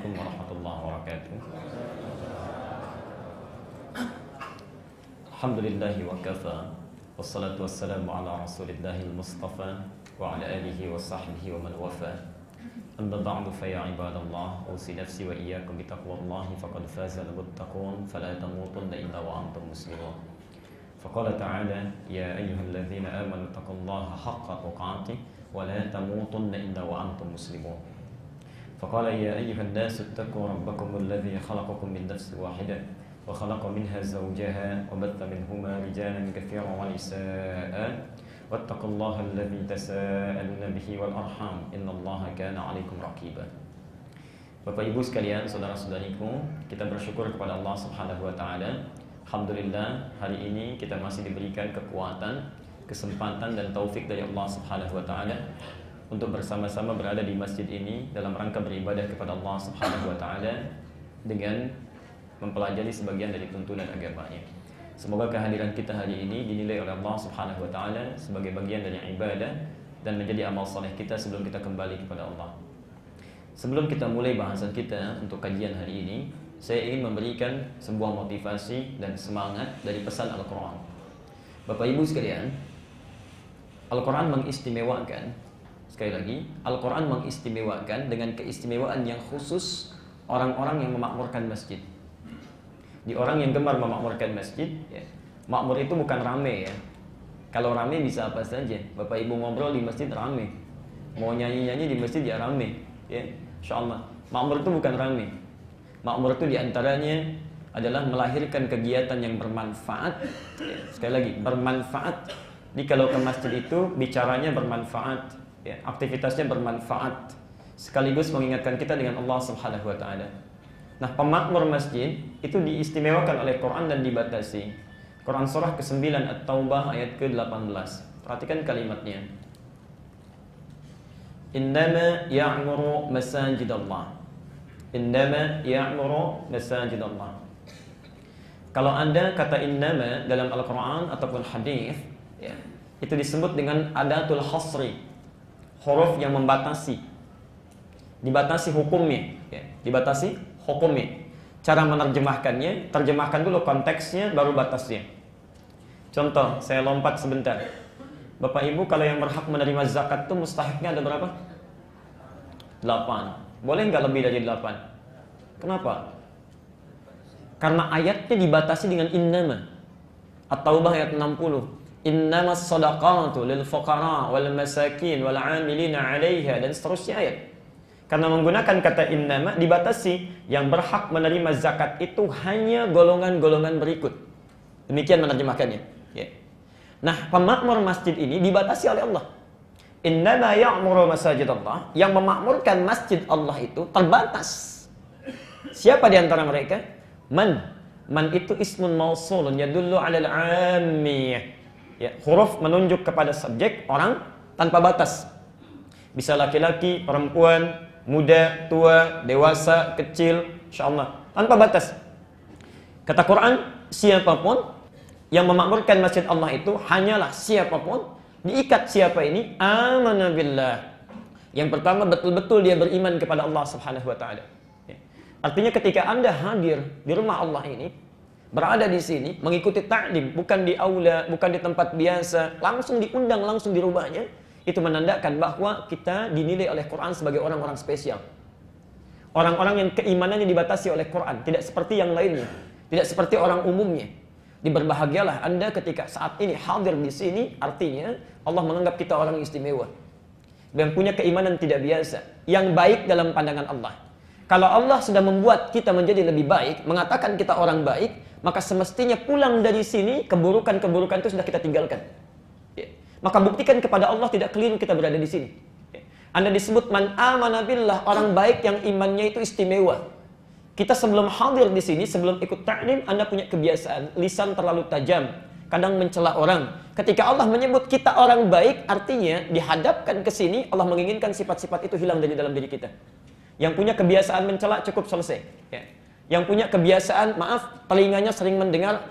Assalamualaikum warahmatullahi wabarakatuh. Alhamdulillahi wa kafa, wassalatu wassalamu ala rasulillahil mustafa wa ala alihi wa sahbihi wa man wafa. Amma ba'du fa ya ibadallah, usi nafsi wa iyyakum bi taqwallahi faqad faza al-muttaqun fala tamutunna illa wa antum muslimun. Faqala ta'ala ya ayyuhalladzina amanu taqullaha haqqa tuqatih wa la tamutunna illa wa antum muslimun. Faqala ya ayyuhan nasu ittaqu rabbakumul ladzi khalaqakum min nafsin wahidah wa khalaqa minha zawjaha wa batta minhuma rijalan katsiran wa nisaa'a wattaqullaha alladzi tasaaluna bihi wal arham innallaha kana 'alaikum raqiba. Bapak Ibu sekalian, saudara-saudariku, kita bersyukur kepada Allah Subhanahu wa taala. Alhamdulillah, hari ini kita masih diberikan kekuatan, kesempatan dan taufik dari Allah Subhanahu wa taala untuk bersama-sama berada di masjid ini dalam rangka beribadah kepada Allah Subhanahu wa taala dengan mempelajari sebagian dari tuntunan agamanya. Semoga kehadiran kita hari ini dinilai oleh Allah Subhanahu wa taala sebagai bagian dari ibadah dan menjadi amal saleh kita sebelum kita kembali kepada Allah. Sebelum kita mulai bahasan kita untuk kajian hari ini, saya ingin memberikan sebuah motivasi dan semangat dari pesan Al-Quran. Bapak Ibu sekalian, Al-Quran mengistimewakan, sekali lagi, Al-Quran mengistimewakan dengan keistimewaan yang khusus orang-orang yang memakmurkan masjid. Di orang yang gemar memakmurkan masjid, ya, makmur itu bukan rame ya. Kalau rame bisa apa saja. Bapak Ibu ngobrol di masjid rame, mau nyanyi-nyanyi di masjid ya rame, ya, insyaallah. Makmur itu bukan rame. Makmur itu diantaranya adalah melahirkan kegiatan yang bermanfaat. Ya, sekali lagi, bermanfaat. Jadi kalau ke masjid itu bicaranya bermanfaat, ya, aktivitasnya bermanfaat, sekaligus mengingatkan kita dengan Allah Subhanahu wa taala. Nah, pemakmur masjid itu diistimewakan oleh Quran dan dibatasi. Quran surah ke-9 At-Taubah ayat ke-18. Perhatikan kalimatnya. Innama ya'muru masajidallah. Innama ya'muru masajidallah. Kalau Anda kata innama dalam Al-Quran ataupun hadis, ya, itu disebut dengan adatul hasri, huruf yang membatasi, dibatasi hukumnya, ya, dibatasi hukumnya. Cara menerjemahkannya, terjemahkan dulu konteksnya baru batasnya. Contoh, saya lompat sebentar. Bapak Ibu, kalau yang berhak menerima zakat itu mustahiknya ada berapa? 8. Boleh nggak lebih dari 8? Kenapa? Karena ayatnya dibatasi dengan innama. At-Taubah ayat 60. Innamas shadaqatu lil fuqara wal masakin wal 'amilina 'alaiha, dan seterusnya ayat. Karena menggunakan kata innama dibatasi, yang berhak menerima zakat itu hanya golongan-golongan berikut. Demikian menerjemahkannya, ya. Nah, pemakmur masjid ini dibatasi oleh Allah. Innama ya'muru masajidallah, yang memakmurkan masjid Allah itu terbatas. Siapa di antara mereka? Man itu ismun mausulun yadullu 'alal 'ammiyah. Ya, huruf menunjuk kepada subjek orang tanpa batas. Bisa laki-laki, perempuan, muda, tua, dewasa, kecil, insyaallah, tanpa batas. Kata Quran, siapapun yang memakmurkan masjid Allah itu hanyalah siapapun. Diikat siapa ini? Amana billah. Yang pertama, betul-betul dia beriman kepada Allah Subhanahu wa taala. Ya. Artinya ketika Anda hadir di rumah Allah ini, berada di sini, mengikuti ta'lim, bukan di aula, bukan di tempat biasa, langsung diundang, langsung di rumahnya, itu menandakan bahwa kita dinilai oleh Quran sebagai orang-orang spesial. Orang-orang yang keimanannya dibatasi oleh Quran, tidak seperti yang lainnya, tidak seperti orang umumnya. Berbahagialah Anda ketika saat ini hadir di sini, artinya Allah menganggap kita orang istimewa dan punya keimanan tidak biasa, yang baik dalam pandangan Allah. Kalau Allah sudah membuat kita menjadi lebih baik, mengatakan kita orang baik, maka semestinya pulang dari sini keburukan-keburukan itu sudah kita tinggalkan. Ya. Maka buktikan kepada Allah tidak keliru kita berada di sini. Ya. Anda disebut man amana billah, orang baik yang imannya itu istimewa. Kita sebelum hadir di sini, sebelum ikut ta'lim, Anda punya kebiasaan lisan terlalu tajam, kadang mencela orang. Ketika Allah menyebut kita orang baik, artinya dihadapkan ke sini, Allah menginginkan sifat-sifat itu hilang dari dalam diri kita. Yang punya kebiasaan mencela cukup selesai. Ya. Yang punya kebiasaan, maaf, telinganya sering mendengar,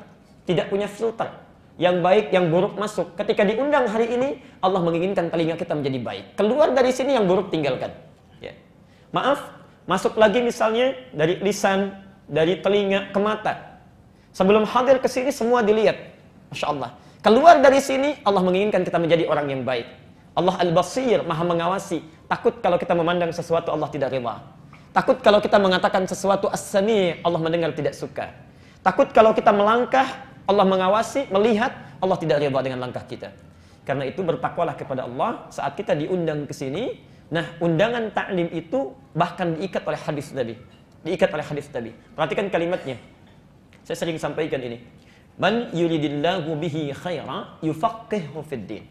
tidak punya filter. Yang baik, yang buruk masuk. Ketika diundang hari ini, Allah menginginkan telinga kita menjadi baik. Keluar dari sini, yang buruk tinggalkan. Ya. Maaf, Masuk lagi misalnya dari lisan, dari telinga ke mata. Sebelum hadir ke sini semua dilihat. Masya Allah. Keluar dari sini, Allah menginginkan kita menjadi orang yang baik. Allah Al-Basir, Maha mengawasi. Takut kalau kita memandang sesuatu Allah tidak rela. Takut kalau kita mengatakan sesuatu As-Sami', Allah mendengar tidak suka. Takut kalau kita melangkah, Allah mengawasi, melihat, Allah tidak rela dengan langkah kita. Karena itu bertakwalah kepada Allah saat kita diundang ke sini. Nah, undangan ta'lim itu bahkan diikat oleh hadis tadi. Diikat oleh hadis tadi. Perhatikan kalimatnya. Saya sering sampaikan ini. Man yuridillahu bihi khaira yufaqqihhu fid din.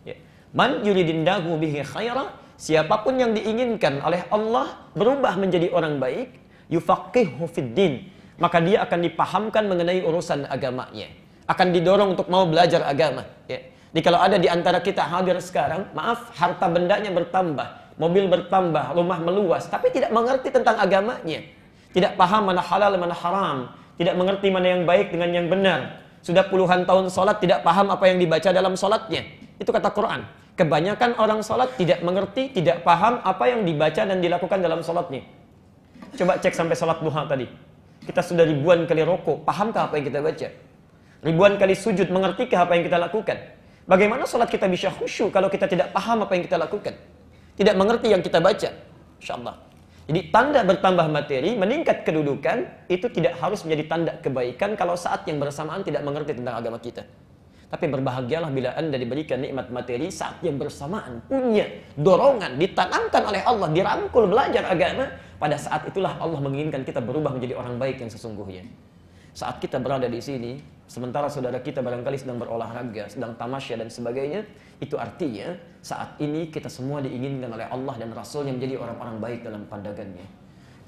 Ya. Man yuridillahu bihi khaira, siapapun yang diinginkan oleh Allah berubah menjadi orang baik, yufaqqihhu fid din, maka dia akan dipahamkan mengenai urusan agamanya. Akan didorong untuk mau belajar agama, ya. Jadi kalau ada di antara kita hadir sekarang, maaf, harta bendanya bertambah, mobil bertambah, rumah meluas, tapi tidak mengerti tentang agamanya. Tidak paham mana halal, mana haram. Tidak mengerti mana yang baik dengan yang benar. Sudah puluhan tahun sholat, tidak paham apa yang dibaca dalam sholatnya. Itu kata Quran. Kebanyakan orang sholat tidak mengerti, tidak paham apa yang dibaca dan dilakukan dalam sholatnya. Coba cek sampai sholat duha tadi. Kita sudah ribuan kali rokok, pahamkah apa yang kita baca? Ribuan kali sujud, mengertikah apa yang kita lakukan? Bagaimana sholat kita bisa khusyuk kalau kita tidak paham apa yang kita lakukan? Tidak mengerti yang kita baca. InsyaAllah. Jadi tanda bertambah materi, meningkat kedudukan, itu tidak harus menjadi tanda kebaikan kalau saat yang bersamaan tidak mengerti tentang agama kita. Tapi berbahagialah bila Anda diberikan nikmat materi saat yang bersamaan, punya dorongan, ditanamkan oleh Allah, dirangkul belajar agama. Pada saat itulah Allah menginginkan kita berubah menjadi orang baik yang sesungguhnya. Saat kita berada di sini, sementara saudara kita barangkali sedang berolahraga, sedang tamasya dan sebagainya, itu artinya saat ini kita semua diinginkan oleh Allah dan Rasulnya menjadi orang-orang baik dalam pandangannya.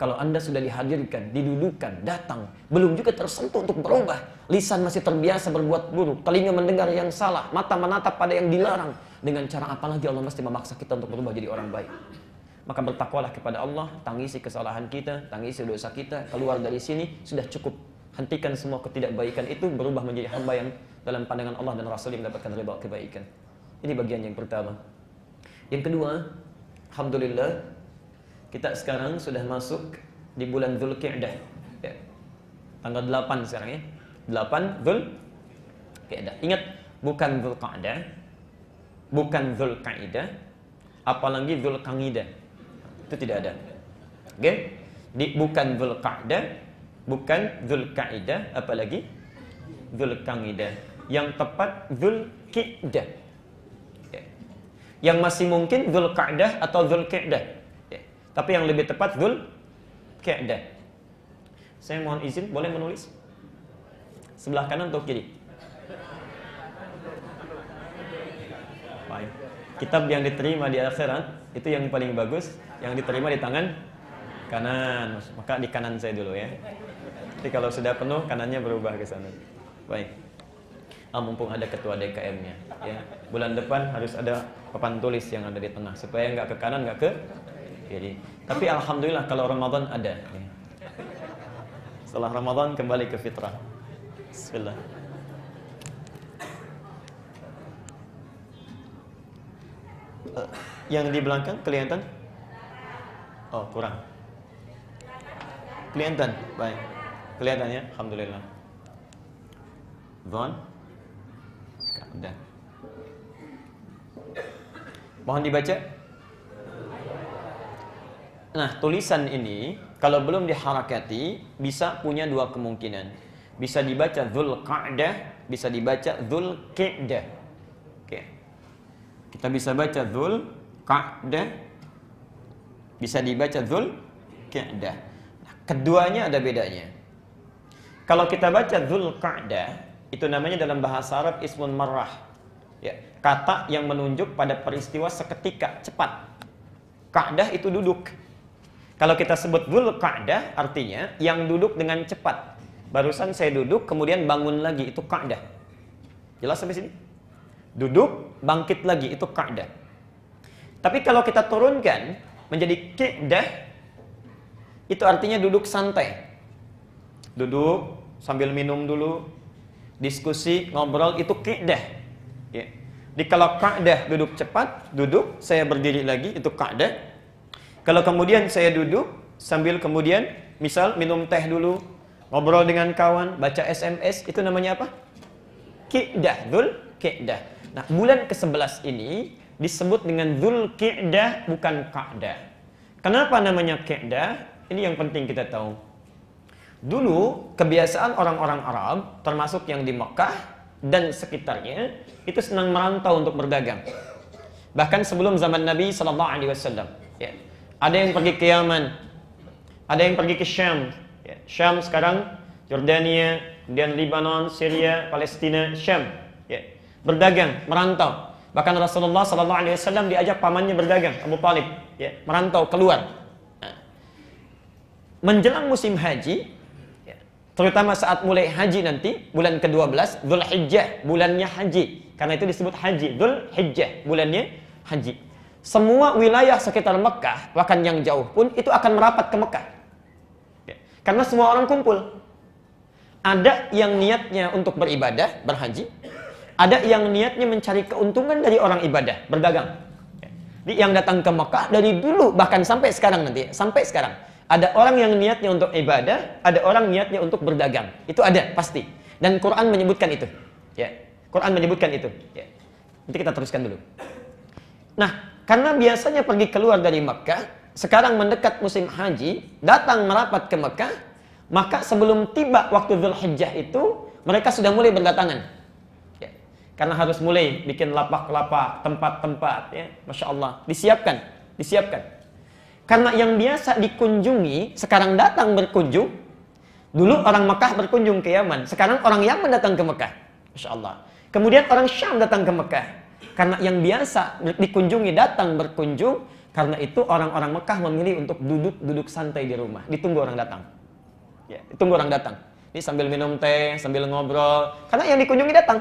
Kalau Anda sudah dihadirkan, didudukan, datang, belum juga tersentuh untuk berubah, lisan masih terbiasa berbuat buruk, telinga mendengar yang salah, mata menatap pada yang dilarang, dengan cara apa lagi Allah mesti memaksa kita untuk berubah jadi orang baik? Maka bertakwalah kepada Allah, tangisi kesalahan kita, tangisi dosa kita, keluar dari sini sudah cukup. Hentikan semua ketidakbaikan itu, berubah menjadi hamba yang dalam pandangan Allah dan Rasul yang mendapatkan ridha kebaikan. Ini bagian yang pertama. Yang kedua, alhamdulillah kita sekarang sudah masuk di bulan Dzulqa'dah. Ya. Tanggal 8 sekarang ya. 8 Dzulqa'dah. Ingat, bukan Dzulqa'dah, bukan Dzulqa'dah, apalagi Dzulqa'dah. Itu tidak ada. Oke? Bukan Dzulqa'dah, bukan Dzulqa'dah, apalagi Dzulqa'dah. Yang tepat Dzulqa'dah. Ya. Yang masih mungkin Dzulqa'dah atau Dzulqa'dah. Ya. Tapi yang lebih tepat Dzulqa'dah. Saya mohon izin, boleh menulis? Sebelah kanan atau kiri? Baik. Kitab yang diterima di akhirat itu yang paling bagus, yang diterima di tangan kanan. Maka di kanan saya dulu ya. Jadi kalau sudah penuh, kanannya berubah ke sana. Baik. Mumpung ada ketua DKM-nya, ya. Bulan depan harus ada papan tulis yang ada di tengah supaya nggak ke kanan, nggak ke kiri. Tapi alhamdulillah kalau Ramadan ada. Ya. Setelah Ramadan kembali ke fitrah. Bismillah. Yang di belakang kelihatan? Oh, kurang. Kelihatan? Baik. Kelihatan ya? Alhamdulillah. Dhon? Udah. Mohon dibaca. Nah, tulisan ini kalau belum diharakati bisa punya dua kemungkinan. Bisa dibaca Dzulqa'dah, bisa dibaca Dzulqa'dah. Oke. Kita bisa baca Dzulqa'dah, bisa dibaca Dzulqa'dah. Nah, keduanya ada bedanya. Kalau kita baca Dzulqa'dah, itu namanya dalam bahasa Arab ismun marrah. Ya, kata yang menunjuk pada peristiwa seketika, cepat. Qa'dah itu duduk. Kalau kita sebut Dzulqa'dah artinya yang duduk dengan cepat. Barusan saya duduk kemudian bangun lagi, itu Qa'dah. Jelas sampai sini? Duduk, bangkit lagi, itu Qa'dah. Tapi kalau kita turunkan menjadi Qi'dah, itu artinya duduk santai. Duduk sambil minum dulu, diskusi, ngobrol, itu Qi'dah. Ya. Jadi kalau Qa'dah duduk cepat, duduk, saya berdiri lagi, itu Qa'dah. Kalau kemudian saya duduk, sambil kemudian misal minum teh dulu, ngobrol dengan kawan, baca SMS, itu namanya apa? Qi'dah, Dzulqi'dah. Nah, bulan ke-11 ini disebut dengan Dzulqi'dah, bukan Qa'dah. Kenapa namanya Qi'dah? Ini yang penting kita tahu. Dulu kebiasaan orang-orang Arab, termasuk yang di Mekah dan sekitarnya, itu senang merantau untuk berdagang. Bahkan sebelum zaman Nabi Sallallahu Alaihi Wasallam, ya. Ada yang pergi ke Yaman, ada yang pergi ke Syam. Ya. Syam sekarang Yordania, kemudian Lebanon, Syria, Palestina, Syam. Ya. Berdagang, merantau. Bahkan Rasulullah Sallallahu Alaihi Wasallam diajak pamannya berdagang, Abu Talib, ya, merantau keluar. Nah. Menjelang musim haji, ya, terutama saat mulai haji nanti, bulan ke-12, Dzulhijjah, bulannya haji. Karena itu disebut haji, Dzulhijjah, bulannya haji. Semua wilayah sekitar Mekah, bahkan yang jauh pun, itu akan merapat ke Mekah. Ya. Karena semua orang kumpul. Ada yang niatnya untuk beribadah, berhaji. Ada yang niatnya mencari keuntungan dari orang ibadah, berdagang. Ya. Jadi yang datang ke Mekah dari dulu, bahkan sampai sekarang nanti, sampai sekarang. Ada orang yang niatnya untuk ibadah, ada orang niatnya untuk berdagang. Itu ada, pasti. Dan Quran menyebutkan itu. Ya. Quran menyebutkan itu. Ya. Nanti kita teruskan dulu. Nah, karena biasanya pergi keluar dari Mekah, sekarang mendekat musim haji, datang merapat ke Mekah, maka sebelum tiba waktu Dzulhijjah itu, mereka sudah mulai berdatangan. Ya. Karena harus mulai bikin lapak-lapak, tempat-tempat, ya. Masya Allah, disiapkan. Karena yang biasa dikunjungi, sekarang datang berkunjung. Dulu orang Mekah berkunjung ke Yaman, sekarang orang Yaman datang ke Mekah. Masya Allah. Kemudian orang Syam datang ke Mekah. Karena yang biasa dikunjungi datang berkunjung, karena itu orang-orang Mekah memilih untuk duduk santai di rumah, ditunggu orang datang. Ya, ditunggu orang datang. Ini sambil minum teh, sambil ngobrol, karena yang dikunjungi datang.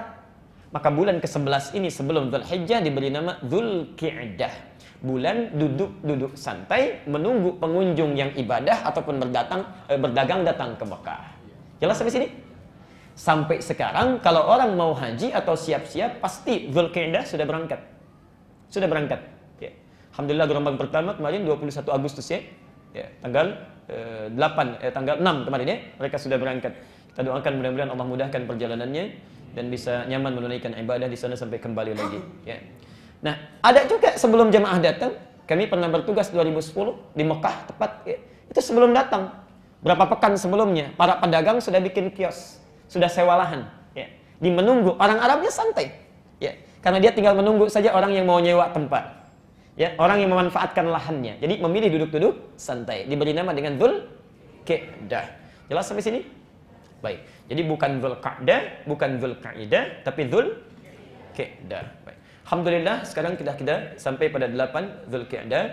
Maka bulan ke-11 ini sebelum Dzulhijjah diberi nama Dzulqi'dah. Bulan duduk santai menunggu pengunjung yang ibadah ataupun berdagang datang ke Mekah. Jelas sampai sini? Sampai sekarang kalau orang mau haji atau siap-siap, pasti Dzulqi'dah sudah berangkat. Ya. Alhamdulillah gelombang pertama kemarin 21 Agustus ya. Ya, tanggal 6 kemarin ya, mereka sudah berangkat. Kita doakan mudah-mudahan Allah mudahkan perjalanannya dan bisa nyaman menunaikan ibadah di sana sampai kembali lagi, ya. Nah, ada juga sebelum jemaah datang, kami pernah bertugas 2010 di Mekah tepat ya. Itu sebelum datang. Berapa pekan sebelumnya, para pedagang sudah bikin kios, sudah sewa lahan, ya. Di menunggu, orang Arabnya santai, ya. Karena dia tinggal menunggu saja orang yang mau nyewa tempat, ya, orang yang memanfaatkan lahannya. Jadi memilih duduk-duduk santai. Diberi nama dengan Dzulqi'dah. Jelas sampai sini? Baik. Jadi bukan Dzulqa'dah, bukan Dzulqa'idah, tapi Dzulqi'dah. Baik. Alhamdulillah sekarang kita sampai pada 8 Dzulqi'dah.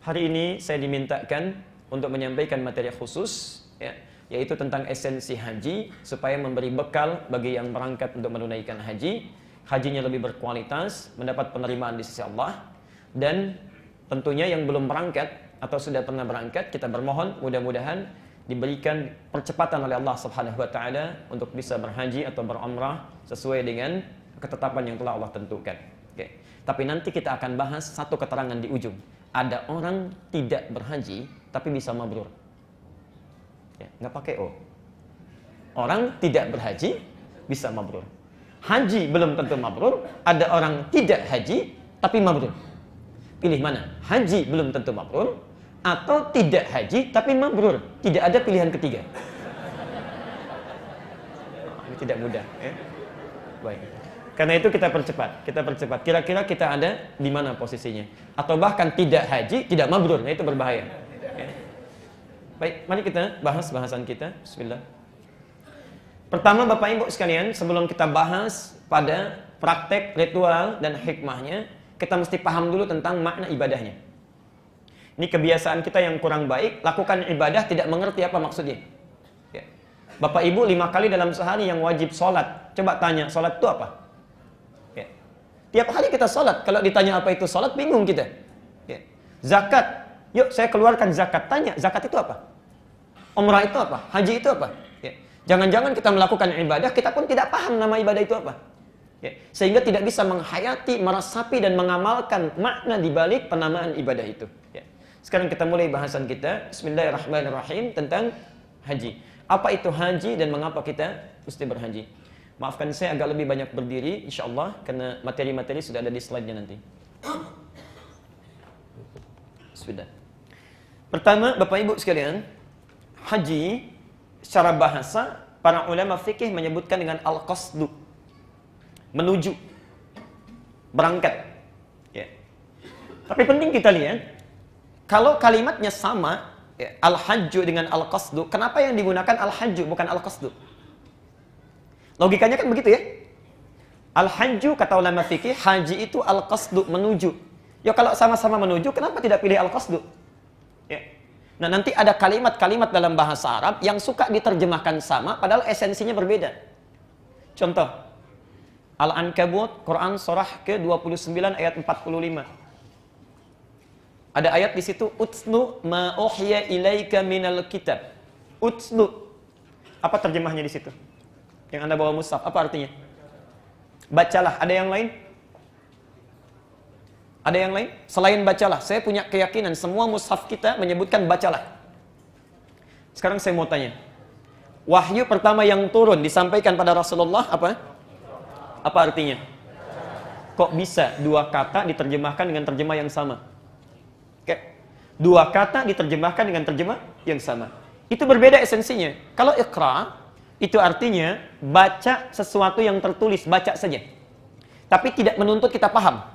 Hari ini saya dimintakan untuk menyampaikan materi khusus, ya, yaitu tentang esensi haji supaya memberi bekal bagi yang berangkat untuk menunaikan haji. Hajinya lebih berkualitas, mendapat penerimaan di sisi Allah. Dan tentunya yang belum berangkat atau sudah pernah berangkat, kita bermohon mudah-mudahan diberikan percepatan oleh Allah Subhanahu wa taala untuk bisa berhaji atau berumrah sesuai dengan ketetapan yang telah Allah tentukan. Oke. Tapi nanti kita akan bahas satu keterangan di ujung. Ada orang tidak berhaji tapi bisa mabrur. Ya, nggak pakai O. Orang tidak berhaji bisa mabrur. Haji belum tentu mabrur, ada orang tidak haji tapi mabrur. Pilih mana? Haji belum tentu mabrur atau tidak haji tapi mabrur. Tidak ada pilihan ketiga. Ini tidak mudah, ya. Baik. Karena itu kita percepat. Kira-kira kita ada di mana posisinya? Atau bahkan tidak haji, tidak mabrur. Nah, itu berbahaya. Ya. Baik, mari kita bahas bahasan kita. Bismillah. Pertama, Bapak Ibu sekalian, sebelum kita bahas pada praktek, ritual dan hikmahnya, kita mesti paham dulu tentang makna ibadahnya. Ini kebiasaan kita yang kurang baik, lakukan ibadah tidak mengerti apa maksudnya. Ya. Bapak Ibu 5 kali dalam sehari yang wajib sholat. Coba tanya, sholat itu apa? Ya. Tiap hari kita sholat, kalau ditanya apa itu sholat, bingung kita. Ya. Zakat, yuk saya keluarkan zakat. Tanya, zakat itu apa? Umrah itu apa? Haji itu apa? Ya. Jangan-jangan kita melakukan ibadah, kita pun tidak paham nama ibadah itu apa. Ya. Sehingga tidak bisa menghayati, meresapi dan mengamalkan makna dibalik penamaan ibadah itu. Ya. Sekarang kita mulai bahasan kita. Bismillahirrahmanirrahim tentang haji. Apa itu haji dan mengapa kita mesti berhaji? Maafkan saya agak lebih banyak berdiri insyaallah karena materi-materi sudah ada di slide-nya nanti. Sudah. Pertama, Bapak Ibu sekalian, haji secara bahasa para ulama fikih menyebutkan dengan al-qasdu. Menuju. Berangkat. Ya. Tapi penting kita lihat, kalau kalimatnya sama, ya, al-hajju dengan al-qasdu, kenapa yang digunakan al-hajju bukan al-qasdu? Logikanya kan begitu ya. Al-hajju kata ulama fikih, haji itu al-qasdu, menuju. Ya kalau sama-sama menuju, kenapa tidak pilih al-qasdu? Ya. Nah nanti ada kalimat-kalimat dalam bahasa Arab yang suka diterjemahkan sama, padahal esensinya berbeda. Contoh, Al-Ankabut, Quran surah ke-29 ayat 45. Ada ayat di situ, Utslu ma uhya ilaika minal kitab. Utslu. Apa terjemahnya di situ? Yang Anda bawa mushaf, apa artinya? Bacalah. Ada yang lain? Ada yang lain? Selain bacalah. Saya punya keyakinan semua mushaf kita menyebutkan bacalah. Sekarang saya mau tanya. Wahyu pertama yang turun disampaikan pada Rasulullah apa? Apa artinya? Kok bisa dua kata diterjemahkan dengan terjemah yang sama? Oke. Dua kata diterjemahkan dengan terjemah yang sama. Itu berbeda esensinya. Kalau iqra, itu artinya baca sesuatu yang tertulis, baca saja. Tapi tidak menuntut kita paham.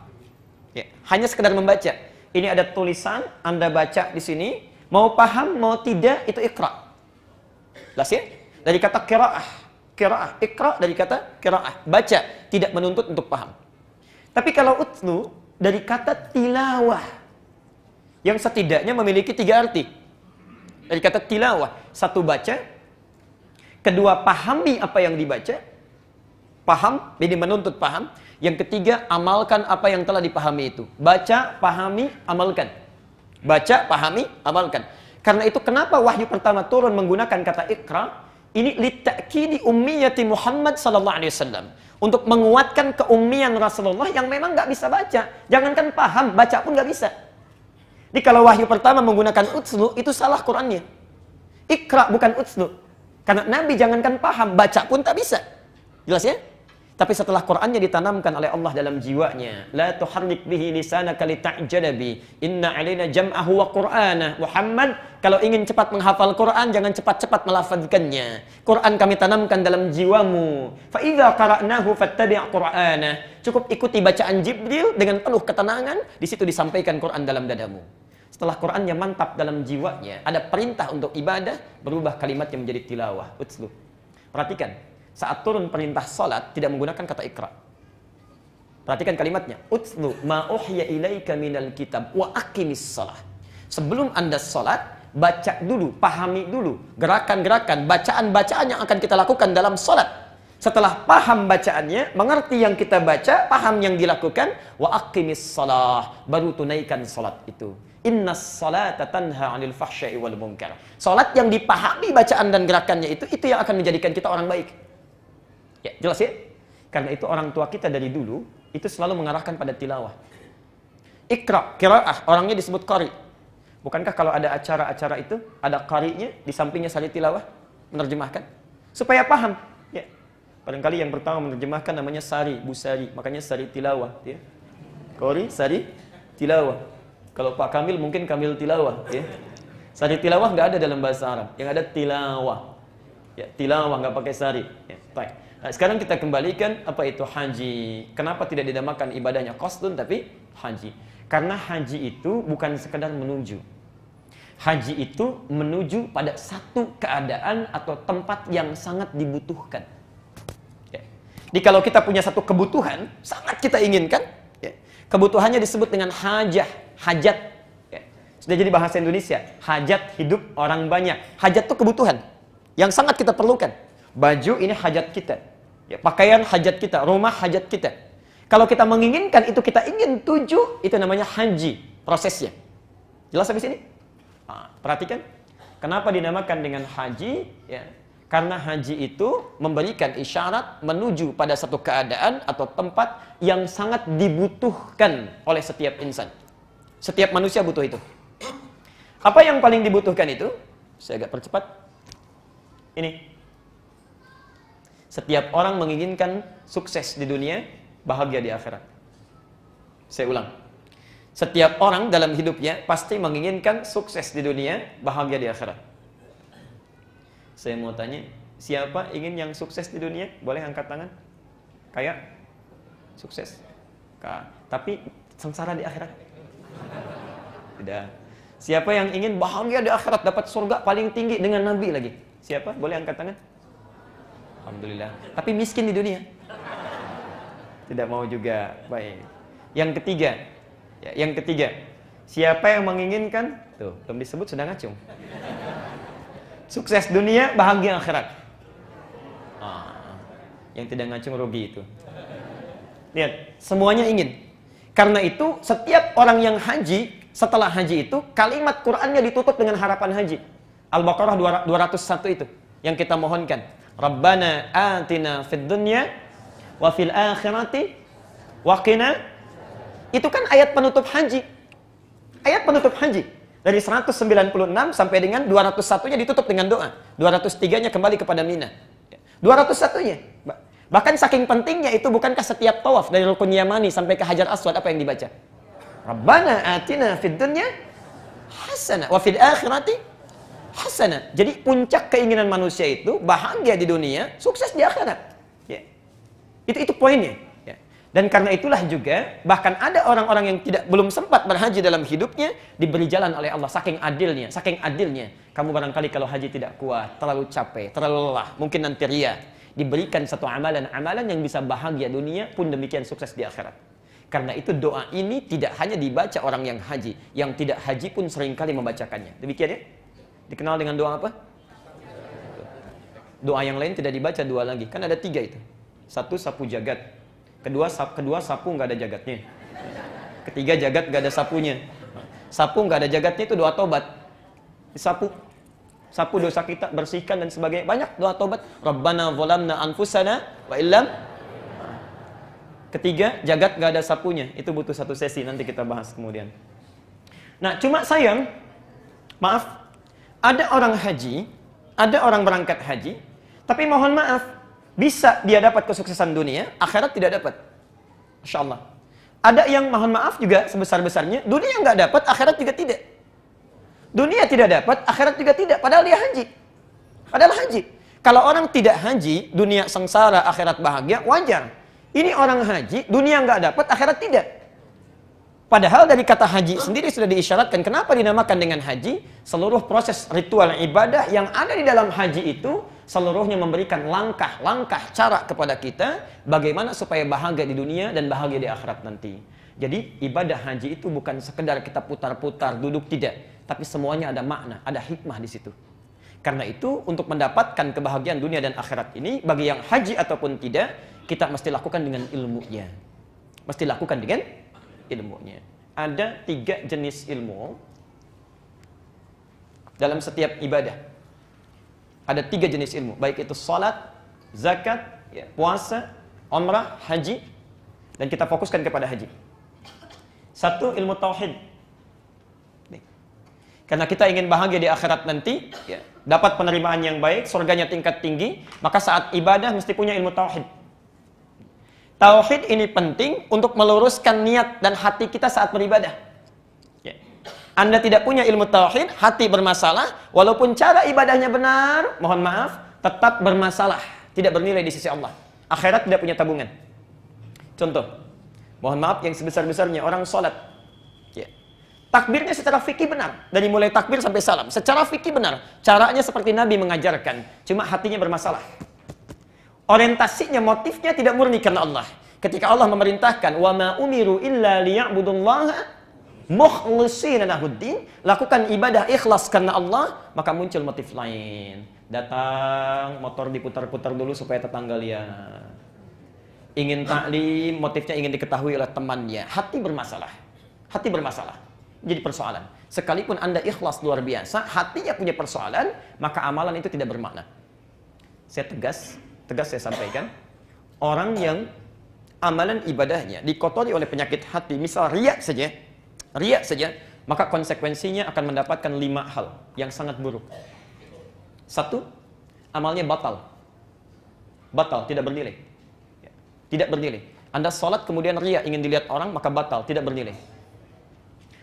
Ya, hanya sekedar membaca. Ini ada tulisan, Anda baca di sini, mau paham, mau tidak, itu iqra. Jelas ya? Dari kata qiraah. Qiraah, iqra dari kata qiraah, baca, tidak menuntut untuk paham. Tapi kalau utlu dari kata tilawah, yang setidaknya memiliki tiga arti. Dari kata tilawah, satu baca, kedua, pahami apa yang dibaca. Paham, jadi menuntut paham. Yang ketiga, amalkan apa yang telah dipahami itu. Baca, pahami, amalkan. Baca, pahami, amalkan. Karena itu kenapa wahyu pertama turun menggunakan kata iqra? Ini litakidi ummiyati Muhammad sallallahu alaihi wasallam. Untuk menguatkan keummian Rasulullah yang memang nggak bisa baca. Jangankan paham, baca pun nggak bisa. Jadi kalau wahyu pertama menggunakan utslu, itu salah Qur'annya. Iqra bukan utslu. Karena Nabi jangankan paham, baca pun tak bisa. Jelas ya? Tapi setelah Qur'annya ditanamkan oleh Allah dalam jiwanya, la tuharrik bihi lisanaka lita'jala bi, inna 'alaina jam'ahu wa qur'ana. Muhammad, kalau ingin cepat menghafal Qur'an, jangan cepat-cepat melafazkannya. Qur'an kami tanamkan dalam jiwamu. Fa idza qara'nahu fattabi' qur'ana. Cukup ikuti bacaan Jibril dengan penuh ketenangan, di situ disampaikan Qur'an dalam dadamu. Setelah Qur'annya mantap dalam jiwanya, ada perintah untuk ibadah, berubah kalimatnya menjadi tilawah, utslu. Perhatikan, saat turun perintah salat tidak menggunakan kata iqra. Perhatikan kalimatnya, utslu ma uhya ilaika minal kitab wa aqimis shalah. Sebelum Anda salat, baca dulu, pahami dulu gerakan-gerakan, bacaan-bacaan yang akan kita lakukan dalam salat. Setelah paham bacaannya, mengerti yang kita baca, paham yang dilakukan, wa aqimis shalah, baru tunaikan salat itu. Innas salata tanha 'anil fahsya'i wal munkar. Salat yang dipahami bacaan dan gerakannya itu yang akan menjadikan kita orang baik. Ya, jelas ya? Karena itu orang tua kita dari dulu itu selalu mengarahkan pada tilawah. Iqra, qiraah, orangnya disebut qari. Bukankah kalau ada acara-acara itu ada qarinya di sampingnya sari tilawah menerjemahkan supaya paham, ya. Barangkali yang pertama menerjemahkan namanya Sari, Busari, makanya Sari Tilawah, ya. Qari, Sari Tilawah. Kalau Pak Kamil mungkin Kamil Tilawah, ya. Sari Tilawah nggak ada dalam bahasa Arab, yang ada tilawah. Ya, tilawah nggak pakai sari. Ya, baik. Nah, sekarang kita kembalikan apa itu haji. Kenapa tidak dinamakan ibadahnya qasdun tapi haji? Karena haji itu bukan sekedar menuju. Haji itu menuju pada satu keadaan atau tempat yang sangat dibutuhkan. Ya. Jadi kalau kita punya satu kebutuhan sangat kita inginkan, ya, kebutuhannya disebut dengan hajah. Hajat, ya. Sudah jadi bahasa Indonesia. Hajat hidup orang banyak. Hajat itu kebutuhan yang sangat kita perlukan. Baju ini hajat kita, ya, pakaian hajat kita, rumah hajat kita. Kalau kita menginginkan itu, kita ingin tuju, itu namanya haji prosesnya. Jelas sampai sini? Nah, perhatikan, kenapa dinamakan dengan haji? Ya, karena haji itu memberikan isyarat menuju pada satu keadaan atau tempat yang sangat dibutuhkan oleh setiap insan. Setiap manusia butuh itu. Apa yang paling dibutuhkan itu? Saya agak percepat. Ini. Setiap orang menginginkan sukses di dunia, bahagia di akhirat. Saya ulang. Setiap orang dalam hidupnya pasti menginginkan sukses di dunia, bahagia di akhirat. Saya mau tanya, siapa ingin yang sukses di dunia? Boleh angkat tangan? Kayak sukses. Tapi sengsara di akhirat? Tidak. Siapa yang ingin bahagia di akhirat, dapat surga paling tinggi dengan Nabi lagi? Siapa? Boleh angkat tangan? Alhamdulillah. Tapi miskin di dunia? Tidak mau juga. Baik. Yang ketiga. Ya, yang ketiga. Siapa yang menginginkan? Tuh, belum disebut sudah ngacung. Sukses dunia, bahagia akhirat. Yang tidak ngacung rugi itu. Lihat, semuanya ingin. Karena itu, setiap orang yang haji, setelah haji itu, kalimat Qur'annya ditutup dengan harapan haji. Al-Baqarah 201 itu, yang kita mohonkan. Rabbana atina fid dunya, wa fil akhirati, wa qina. Itu kan ayat penutup haji. Ayat penutup haji. Dari 196 sampai dengan 201-nya ditutup dengan doa. 203-nya kembali kepada Mina. 201-nya. Bahkan saking pentingnya itu, bukankah setiap tawaf dari Rukun Yamani sampai ke Hajar Aswad apa yang dibaca? Rabbana atina fid dunya hasanah wa fil akhirati hasanah. Jadi puncak keinginan manusia itu bahagia di dunia, sukses di akhirat. Ya. Itu poinnya. Ya. Dan karena itulah juga bahkan ada orang-orang yang belum sempat berhaji dalam hidupnya diberi jalan oleh Allah saking adilnya, saking adilnya. Kamu barangkali kalau haji tidak kuat, terlalu capek, terlalu lelah, mungkin nanti ria, diberikan satu amalan yang bisa bahagia dunia pun demikian sukses di akhirat. Karena itu doa ini tidak hanya dibaca orang yang haji, yang tidak haji pun seringkali membacakannya. Demikian ya? Dikenal dengan doa apa? Doa yang lain tidak dibaca dua lagi. Kan ada tiga itu. Satu, sapu jagat. Kedua sapu nggak ada jagatnya. Ketiga, jagat nggak ada sapunya. Sapu nggak ada jagatnya itu doa tobat. Sapu dosa kita, bersihkan dan sebagainya. Banyak doa tobat. Rabbana zalamna anfusana wa illam. Ketiga, jagat gak ada sapunya. Itu butuh satu sesi, nanti kita bahas kemudian. Nah, cuma sayang, maaf, ada orang haji, ada orang berangkat haji, tapi mohon maaf, bisa dia dapat kesuksesan dunia, akhirat tidak dapat. Masya Allah. Ada yang mohon maaf juga sebesar-besarnya, dunia nggak dapat, akhirat juga tidak. Dunia tidak dapat, akhirat juga tidak, padahal dia haji. Padahal haji. Kalau orang tidak haji, dunia sengsara, akhirat bahagia, wajar. Ini orang haji, dunia nggak dapat, akhirat tidak. Padahal dari kata haji sendiri sudah diisyaratkan. Kenapa dinamakan dengan haji? Seluruh proses ritual ibadah yang ada di dalam haji itu, seluruhnya memberikan langkah-langkah cara kepada kita, bagaimana supaya bahagia di dunia dan bahagia di akhirat nanti. Jadi ibadah haji itu bukan sekedar kita putar-putar, duduk, tidak. Tapi semuanya ada makna, ada hikmah di situ. Karena itu, untuk mendapatkan kebahagiaan dunia dan akhirat ini, bagi yang haji ataupun tidak, kita mesti lakukan dengan ilmunya. Mesti lakukan dengan ilmunya. Ada 3 jenis ilmu dalam setiap ibadah. Ada 3 jenis ilmu, baik itu salat, zakat, puasa, umrah, haji, dan kita fokuskan kepada haji. 1, ilmu tauhid. Karena kita ingin bahagia di akhirat nanti, dapat penerimaan yang baik, surganya tingkat tinggi, maka saat ibadah mesti punya ilmu tauhid. Tauhid ini penting untuk meluruskan niat dan hati kita saat beribadah. Anda tidak punya ilmu tauhid, hati bermasalah, walaupun cara ibadahnya benar, mohon maaf, tetap bermasalah, tidak bernilai di sisi Allah. Akhirat tidak punya tabungan. Contoh, mohon maaf yang sebesar-besarnya orang sholat. Takbirnya secara fikih benar, dari mulai takbir sampai salam, secara fikih benar, caranya seperti Nabi mengajarkan, cuma hatinya bermasalah. Orientasinya, motifnya tidak murni karena Allah. Ketika Allah memerintahkan, wa ma umiru illa liya'budullaha mukhlishina lahuddin, lakukan ibadah ikhlas karena Allah, maka muncul motif lain. Datang, motor diputar-putar dulu supaya tetangga lihat. Ingin taklim, motifnya ingin diketahui oleh temannya. Hati bermasalah. Hati bermasalah. Jadi persoalan. Sekalipun Anda ikhlas luar biasa, hatinya punya persoalan, maka amalan itu tidak bermakna. Saya tegas saya sampaikan, orang yang amalan ibadahnya dikotori oleh penyakit hati, misal riya saja, maka konsekuensinya akan mendapatkan 5 hal yang sangat buruk. 1, amalnya batal. Batal, tidak bernilai. Tidak bernilai. Anda sholat kemudian riya, ingin dilihat orang, maka batal, tidak bernilai.